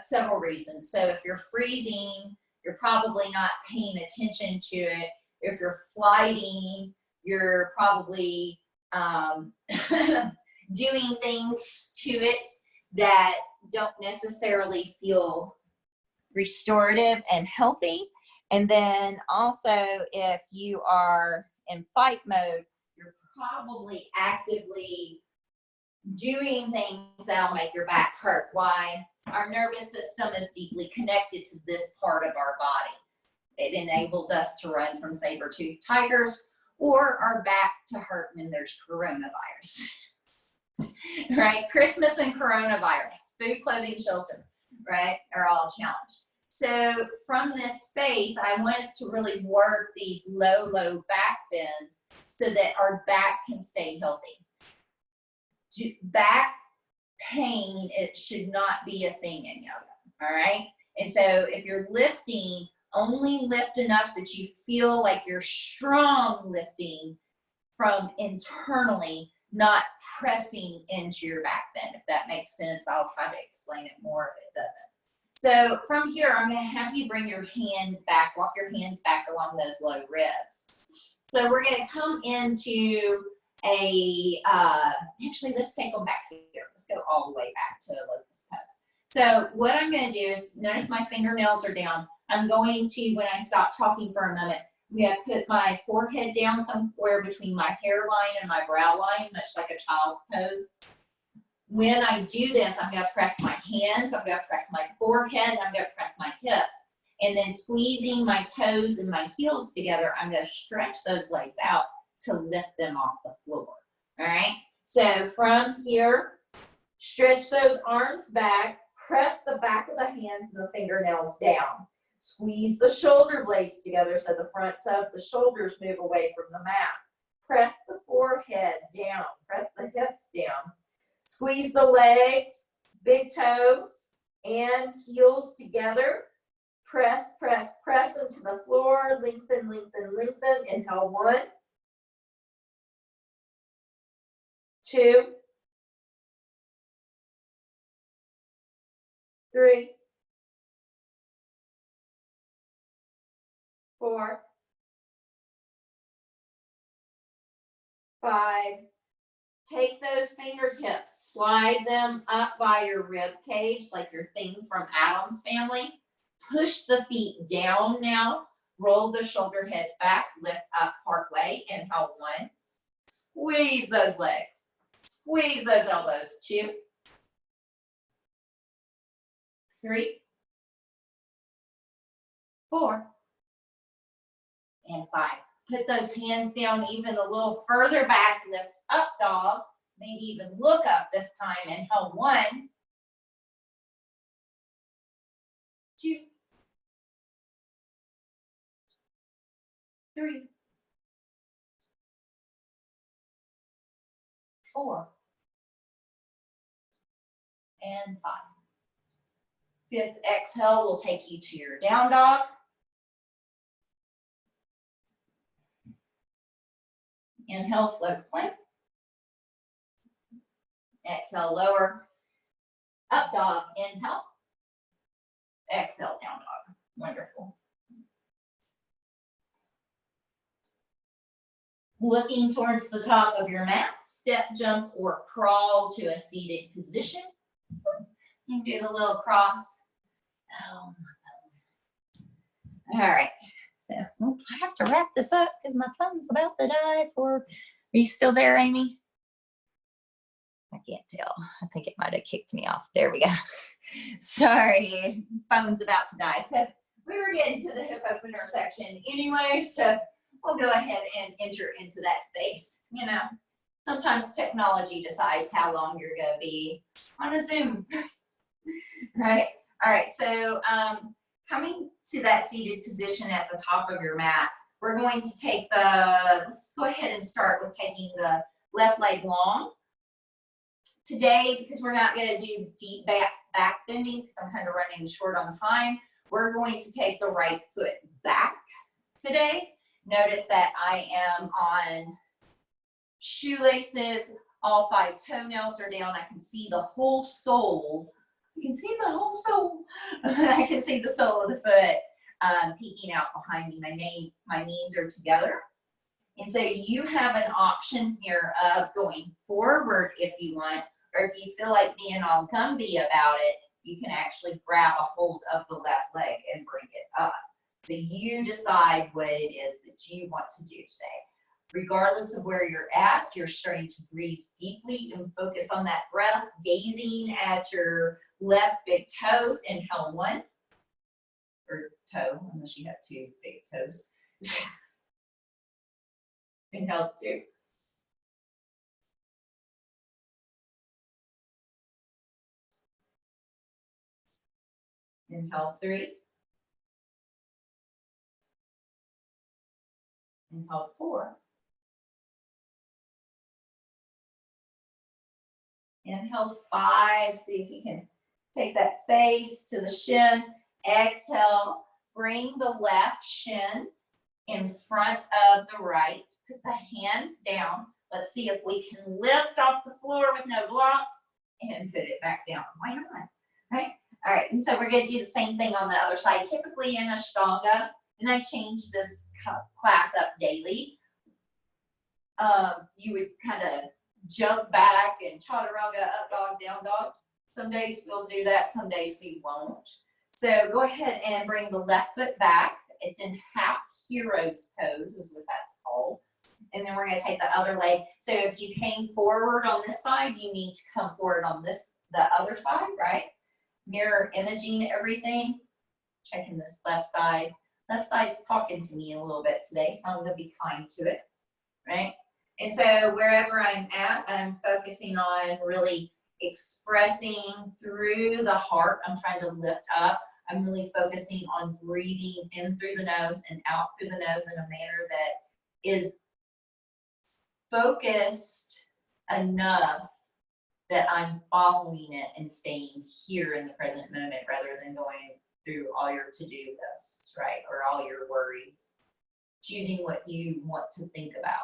several reasons. So if you're freezing, you're probably not paying attention to it. If you're flighting, you're probably doing things to it that don't necessarily feel restorative and healthy. And then also, if you are in fight mode, you're probably actively doing things that'll make your back hurt. Why? Our nervous system is deeply connected to this part of our body. It enables us to run from saber-toothed tigers or our back to hurt when there's coronavirus. Right? Christmas and coronavirus, food, clothing, shelter, right, are all challenged. So from this space, I want us to really work these low back bends so that our back can stay healthy. Back pain, it should not be a thing in yoga, all right? And so if you're lifting, only lift enough that you feel like you're strong lifting from internally, not pressing into your back bend. If that makes sense, I'll try to explain it more if it doesn't. So from here, I'm going to have you bring your hands back, walk your hands back along those low ribs. So we're going to come into actually, let's take them back here. Let's go all the way back to locust pose. So what I'm going to do is, notice my fingernails are down. I'm going to, when I stop talking for a moment, I'm going to put my forehead down somewhere between my hairline and my brow line, much like a child's pose. When I do this, I'm going to press my hands, I'm going to press my forehead, I'm going to press my hips. And then squeezing my toes and my heels together, I'm going to stretch those legs out to lift them off the floor. All right? So from here, stretch those arms back, press the back of the hands and the fingernails down. Squeeze the shoulder blades together so the fronts of the shoulders move away from the mat. Press the forehead down, press the hips down. Squeeze the legs, big toes, and heels together. Press, press, press into the floor. Lengthen, lengthen, lengthen. Inhale, 1, 2, 3, 4, 5. Take those fingertips, slide them up by your rib cage, like your thing from Adam's Family. Push the feet down now. Roll the shoulder heads back, lift up part way. Inhale, 1. Squeeze those legs. Squeeze those elbows. 2, 3, 4, and 5. Put those hands down even a little further back. Lift up dog. Maybe even look up this time. Inhale 1, 2, 3, 4, and 5. 5th exhale will take you to your down dog. Inhale, float plank. Exhale, lower. Up dog, inhale. Exhale, down dog. Wonderful. Looking towards the top of your mat, step, jump, or crawl to a seated position. You can do the little cross. Oh, all right. So I have to wrap this up because my phone's about to die for. Are you still there, Amy? I can't tell. I think it might have kicked me off. There we go. Sorry, phone's about to die. So we were getting to the hip opener section anyway, so we'll go ahead and enter into that space. You know, sometimes technology decides how long you're going to be on a Zoom. Right? All right, so coming to that seated position at the top of your mat, we're going to take let's go ahead and start with taking the left leg long. Today, because we're not going to do deep back bending, because I'm kind of running short on time, we're going to take the right foot back today. Notice that I am on shoelaces, all 5 toenails are down. I can see the whole sole. You can see the whole sole. I can see the sole of the foot peeking out behind me. My knees are together. And so you have an option here of going forward if you want, or if you feel like being all Gumby about it, you can actually grab a hold of the left leg and bring it up. So you decide what it is that you want to do today. Regardless of where you're at, you're starting to breathe deeply and focus on that breath, gazing at your left big toes. Inhale 1, or toe, unless you have 2 big toes. Inhale 2. Inhale 3. Inhale 4. Inhale 5. See if you can take that face to the shin. Exhale, bring the left shin in front of the right. Put the hands down. Let's see if we can lift off the floor with no blocks and put it back down. Why not? Right? All right, and so we're going to do the same thing on the other side. Typically in Ashtanga, and I change this class up daily, you would kind of jump back and chaturanga, up dog, down dog. Some days we'll do that, some days we won't. So go ahead and bring the left foot back. It's in half hero's pose is what that's called. And then we're going to take the other leg. So if you came forward on this side, you need to come forward on the other side, right? Mirror imaging everything. Checking this left side. Left side's talking to me a little bit today, so I'm going to be kind to it, right? And so wherever I'm at, I'm focusing on really expressing through the heart. I'm trying to lift up. I'm really focusing on breathing in through the nose and out through the nose in a manner that is focused enough that I'm following it and staying here in the present moment rather than going through all your to-do lists, right? Or all your worries. Choosing what you want to think about.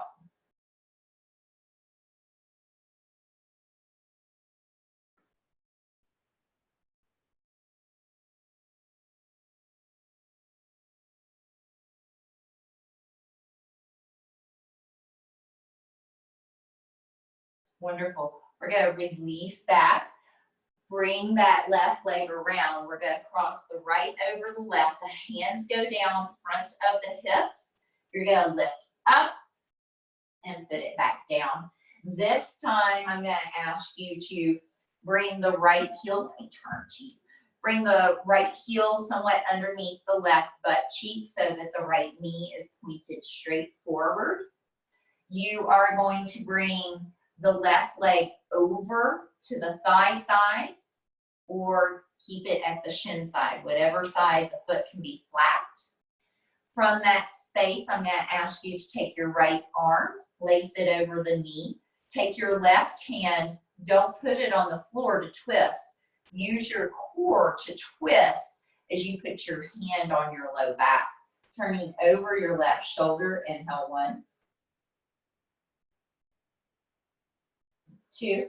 Wonderful. We're going to release that. Bring that left leg around. We're going to cross the right over the left. The hands go down front of the hips. You're going to lift up and put it back down. This time, I'm going to ask you to bring the right heel, let me turn to you. Bring the right heel somewhat underneath the left butt cheek so that the right knee is pointed straight forward. You are going to bring the left leg over to the thigh side or keep it at the shin side, whatever side the foot can be flat. From that space, I'm going to ask you to take your right arm, lace it over the knee. Take your left hand, don't put it on the floor to twist. Use your core to twist as you put your hand on your low back. Turning over your left shoulder, inhale 1, 2,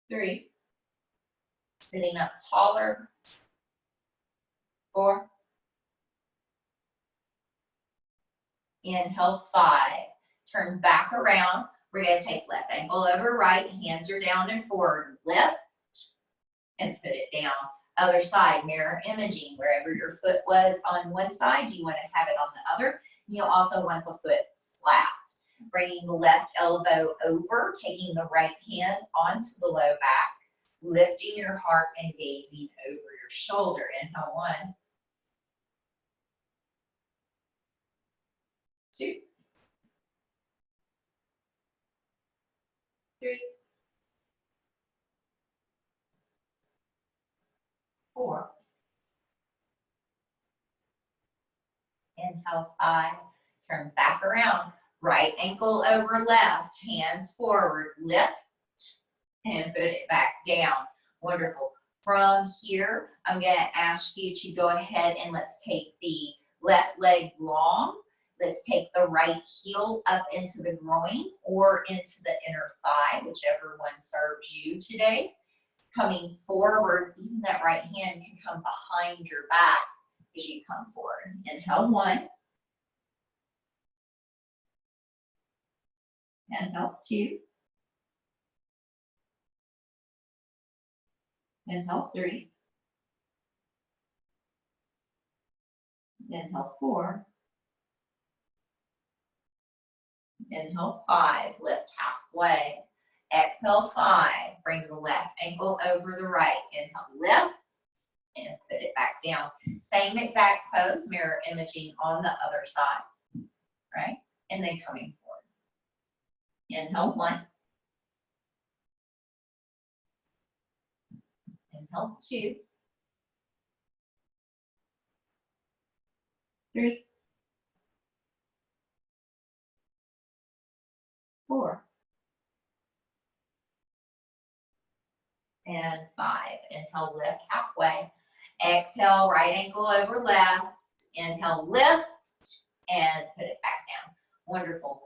3, sitting up taller, 4, inhale 5, turn back around. We're going to take left ankle over right, hands are down and forward, lift and put it down. Other side, mirror imaging, wherever your foot was on one side, you want to have it on the other. You'll also want the foot flat. Bringing the left elbow over, taking the right hand onto the low back, lifting your heart and gazing over your shoulder. Inhale 1, 2, 3, 4. Inhale 5, turn back around. Right ankle over left, hands forward, lift, and put it back down. Wonderful. From here, I'm going to ask you to go ahead and let's take the left leg long. Let's take the right heel up into the groin or into the inner thigh, whichever one serves you today. Coming forward, even that right hand can come behind your back as you come forward. Inhale 1. Inhale 2. Inhale 3. Inhale 4. Inhale 5. Lift halfway. Exhale 5. Bring the left ankle over the right. Inhale, lift, and put it back down. Same exact pose, mirror imaging on the other side, right? And then coming forward. Inhale 1. Inhale 2. 3. 4. And 5. Inhale, lift halfway. Exhale, right ankle over left. Inhale, lift, and put it back down. Wonderful.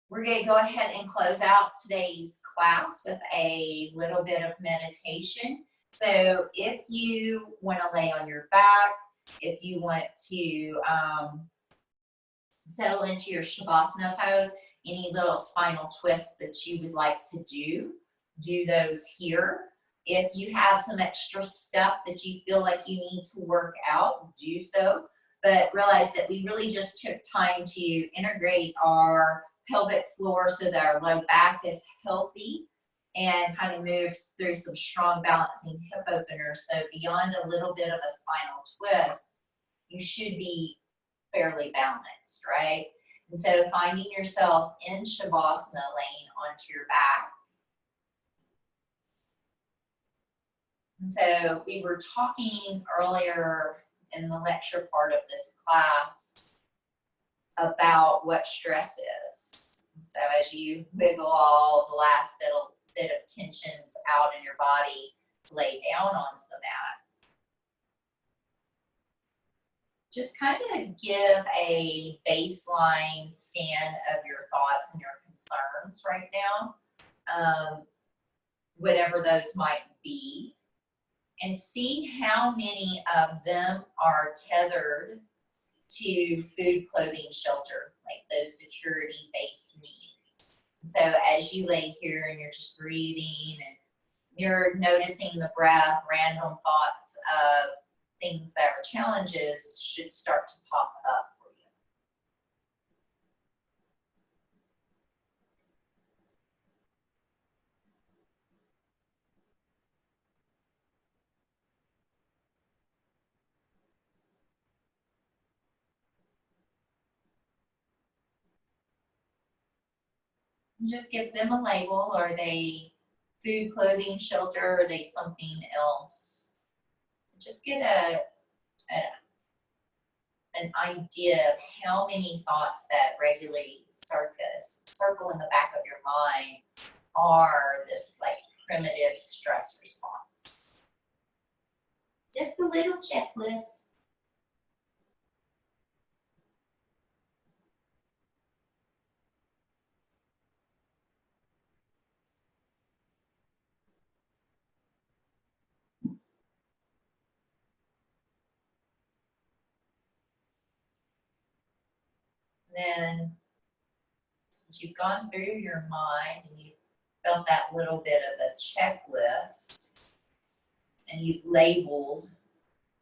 We're going to go ahead and close out today's class with a little bit of meditation. So if you want to lay on your back, if you want to settle into your Shavasana pose, any little spinal twists that you would like to do those here. If you have some extra stuff that you feel like you need to work out, do so. But realize that we really just took time to integrate our pelvic floor so that our low back is healthy and kind of moves through some strong balancing hip openers. So beyond a little bit of a spinal twist, you should be fairly balanced, right? And so finding yourself in Shavasana, laying onto your back. And so we were talking earlier in the lecture part of this class about what stress is. So as you wiggle all the last little bit of tensions out in your body, lay down onto the mat. Just kind of give a baseline scan of your thoughts and your concerns right now, whatever those might be, and see how many of them are tethered to food, clothing, shelter, like those security-based needs. And so as you lay here and you're just breathing and you're noticing the breath, random thoughts of things that are challenges should start to pop up for you. Just give them a label. Are they food, clothing, shelter? Are they something else? Just get an idea of how many thoughts that regularly circle in the back of your mind are this like primitive stress response. Just a little checklist. Then as you've gone through your mind and you've felt that little bit of a checklist and you've labeled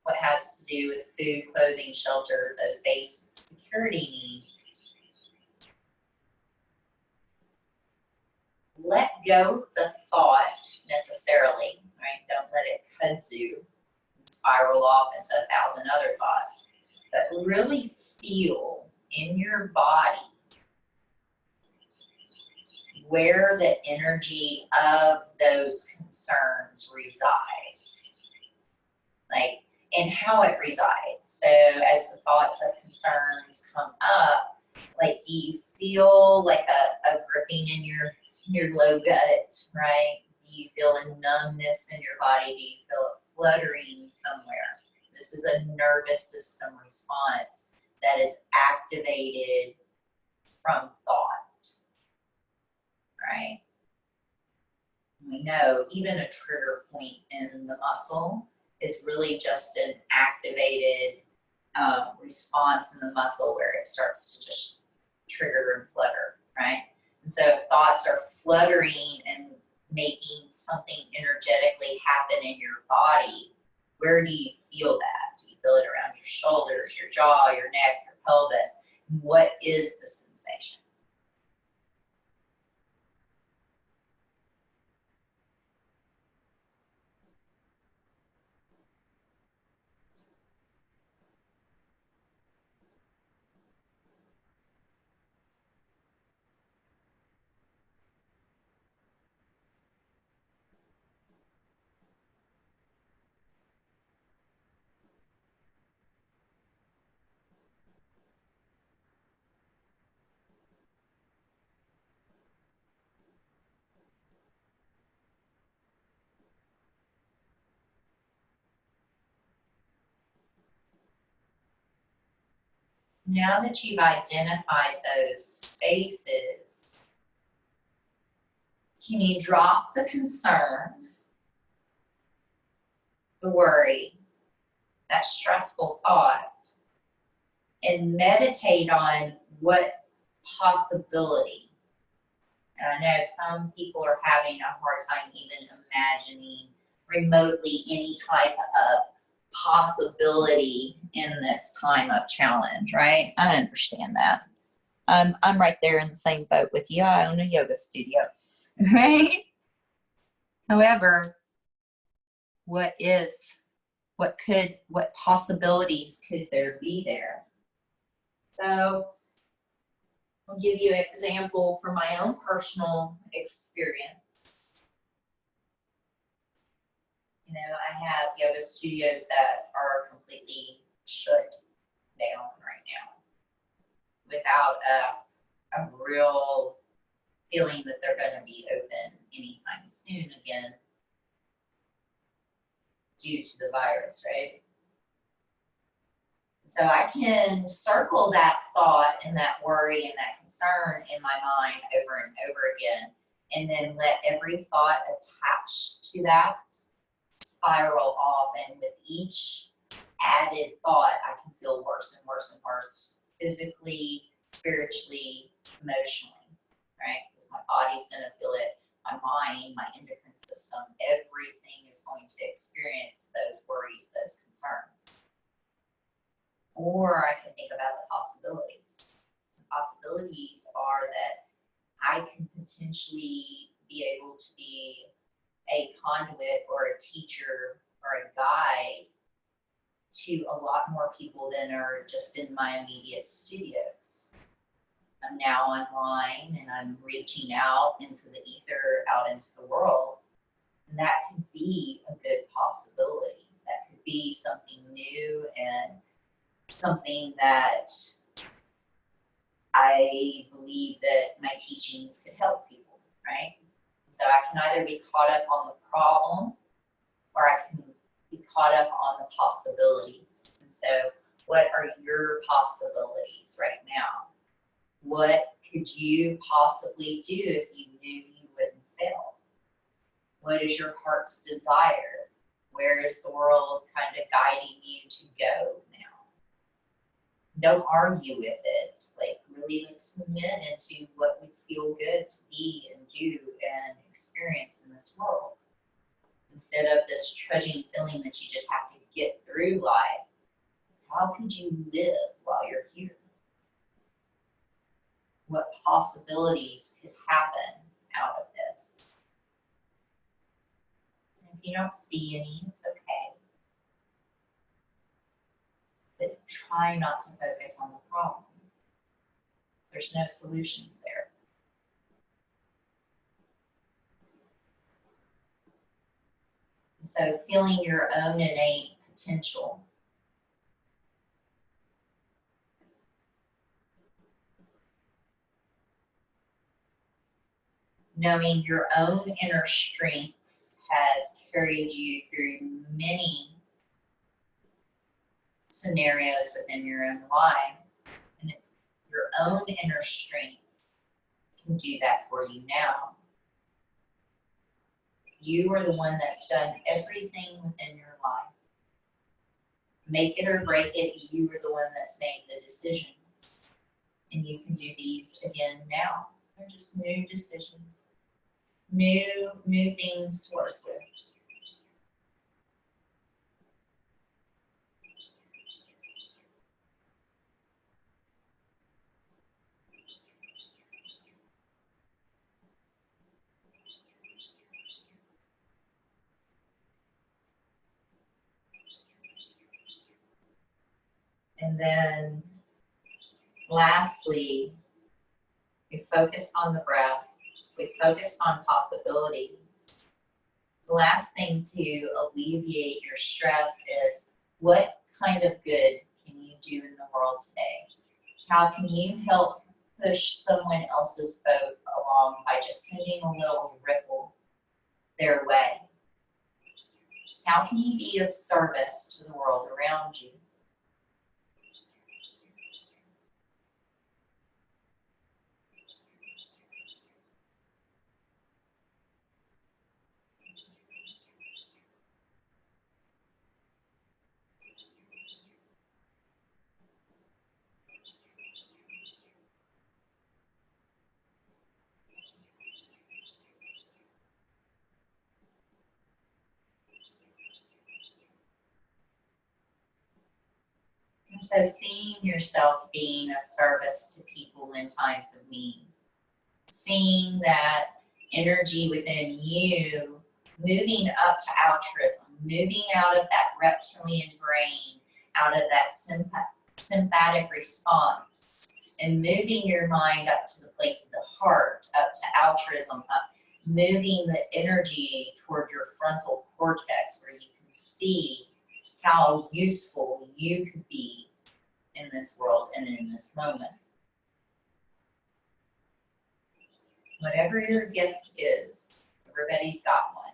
what has to do with food, clothing, shelter, those basic security needs, let go of the thought necessarily, right? Don't let it kudzu and spiral off into 1,000 other thoughts, but really feel in your body where the energy of those concerns resides, like, and how it resides. So as the thoughts of concerns come up, like, do you feel like a gripping in your low gut, right? Do you feel a numbness in your body? Do you feel it fluttering somewhere? This is a nervous system response that is activated from thought, right? We know even a trigger point in the muscle is really just an activated response in the muscle where it starts to just trigger and flutter, right? And so if thoughts are fluttering and making something energetically happen in your body, where do you feel that? Do you feel it around your shoulders, your jaw, your neck, your pelvis? What is the sensation? Now that you've identified those spaces, can you drop the concern, the worry, that stressful thought, and meditate on what possibility? And I know some people are having a hard time even imagining remotely any type of possibility in this time of challenge, right? I understand that. I'm right there in the same boat with you. I own a yoga studio, right? However, what possibilities could there be there? So I'll give you an example from my own personal experience. You know, I have yoga studios that are completely shut down right now without a real feeling that they're going to be open anytime soon again due to the virus, right? So I can circle that thought and that worry and that concern in my mind over and over again, and then let every thought attached to that spiral off. And with each added thought, I can feel worse and worse and worse, physically, spiritually, emotionally, right? Because my body's going to feel it, my mind, my endocrine system, everything is going to experience those worries, those concerns. Or I can think about the possibilities. The possibilities are that I can potentially be able to be a conduit or a teacher or a guide to a lot more people than are just in my immediate studios. I'm now online and I'm reaching out into the ether, out into the world. And that could be a good possibility. That could be something new and something that I believe that my teachings could help people, right? So I can either be caught up on the problem or I can be caught up on the possibilities. And so what are your possibilities right now? What could you possibly do if you knew you wouldn't fail? What is your heart's desire? Where is the world kind of guiding you to go now? Don't argue with it. Like really submit into what would feel good to be and do and experience in this world. Instead of this trudging feeling that you just have to get through life, how could you live while you're here? What possibilities could happen out of this? And if you don't see any, it's okay. But try not to focus on the problem. There's no solutions there. And so feeling your own innate potential. Knowing your own inner strength has carried you through many scenarios within your own life. And it's your own inner strength can do that for you now. You are the one that's done everything within your life. Make it or break it, you are the one that's made the decisions. And you can do these again now. They're just new decisions. New things to work with. And then lastly, we focus on the breath. We focus on possibilities. The last thing to alleviate your stress is what kind of good can you do in the world today? How can you help push someone else's boat along by just sending a little ripple their way? How can you be of service to the world around you? And so seeing yourself being of service to people in times of need, seeing that energy within you moving up to altruism, moving out of that reptilian brain, out of that sympathetic response, and moving your mind up to the place of the heart, up to altruism, up, moving the energy toward your frontal cortex where you can see how useful you could be in this world and in this moment. Whatever your gift is, everybody's got one.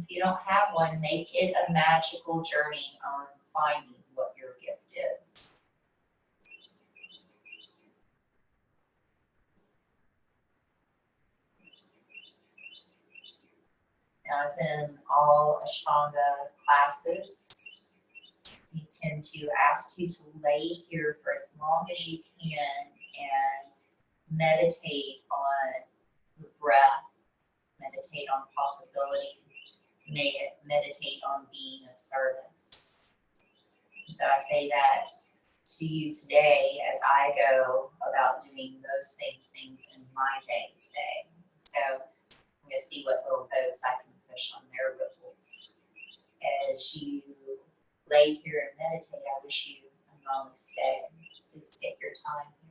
If you don't have one, make it a magical journey on finding what your gift is. Now, as in all Ashtanga classes, we tend to ask you to lay here for as long as you can and meditate on the breath, meditate on possibility, meditate on being of service. And so I say that to you today as I go about doing those same things in my day today. So I'm going to see what little boats I can push on their ripples. As you lay here and meditate, I wish you a namaste. Please Just take your time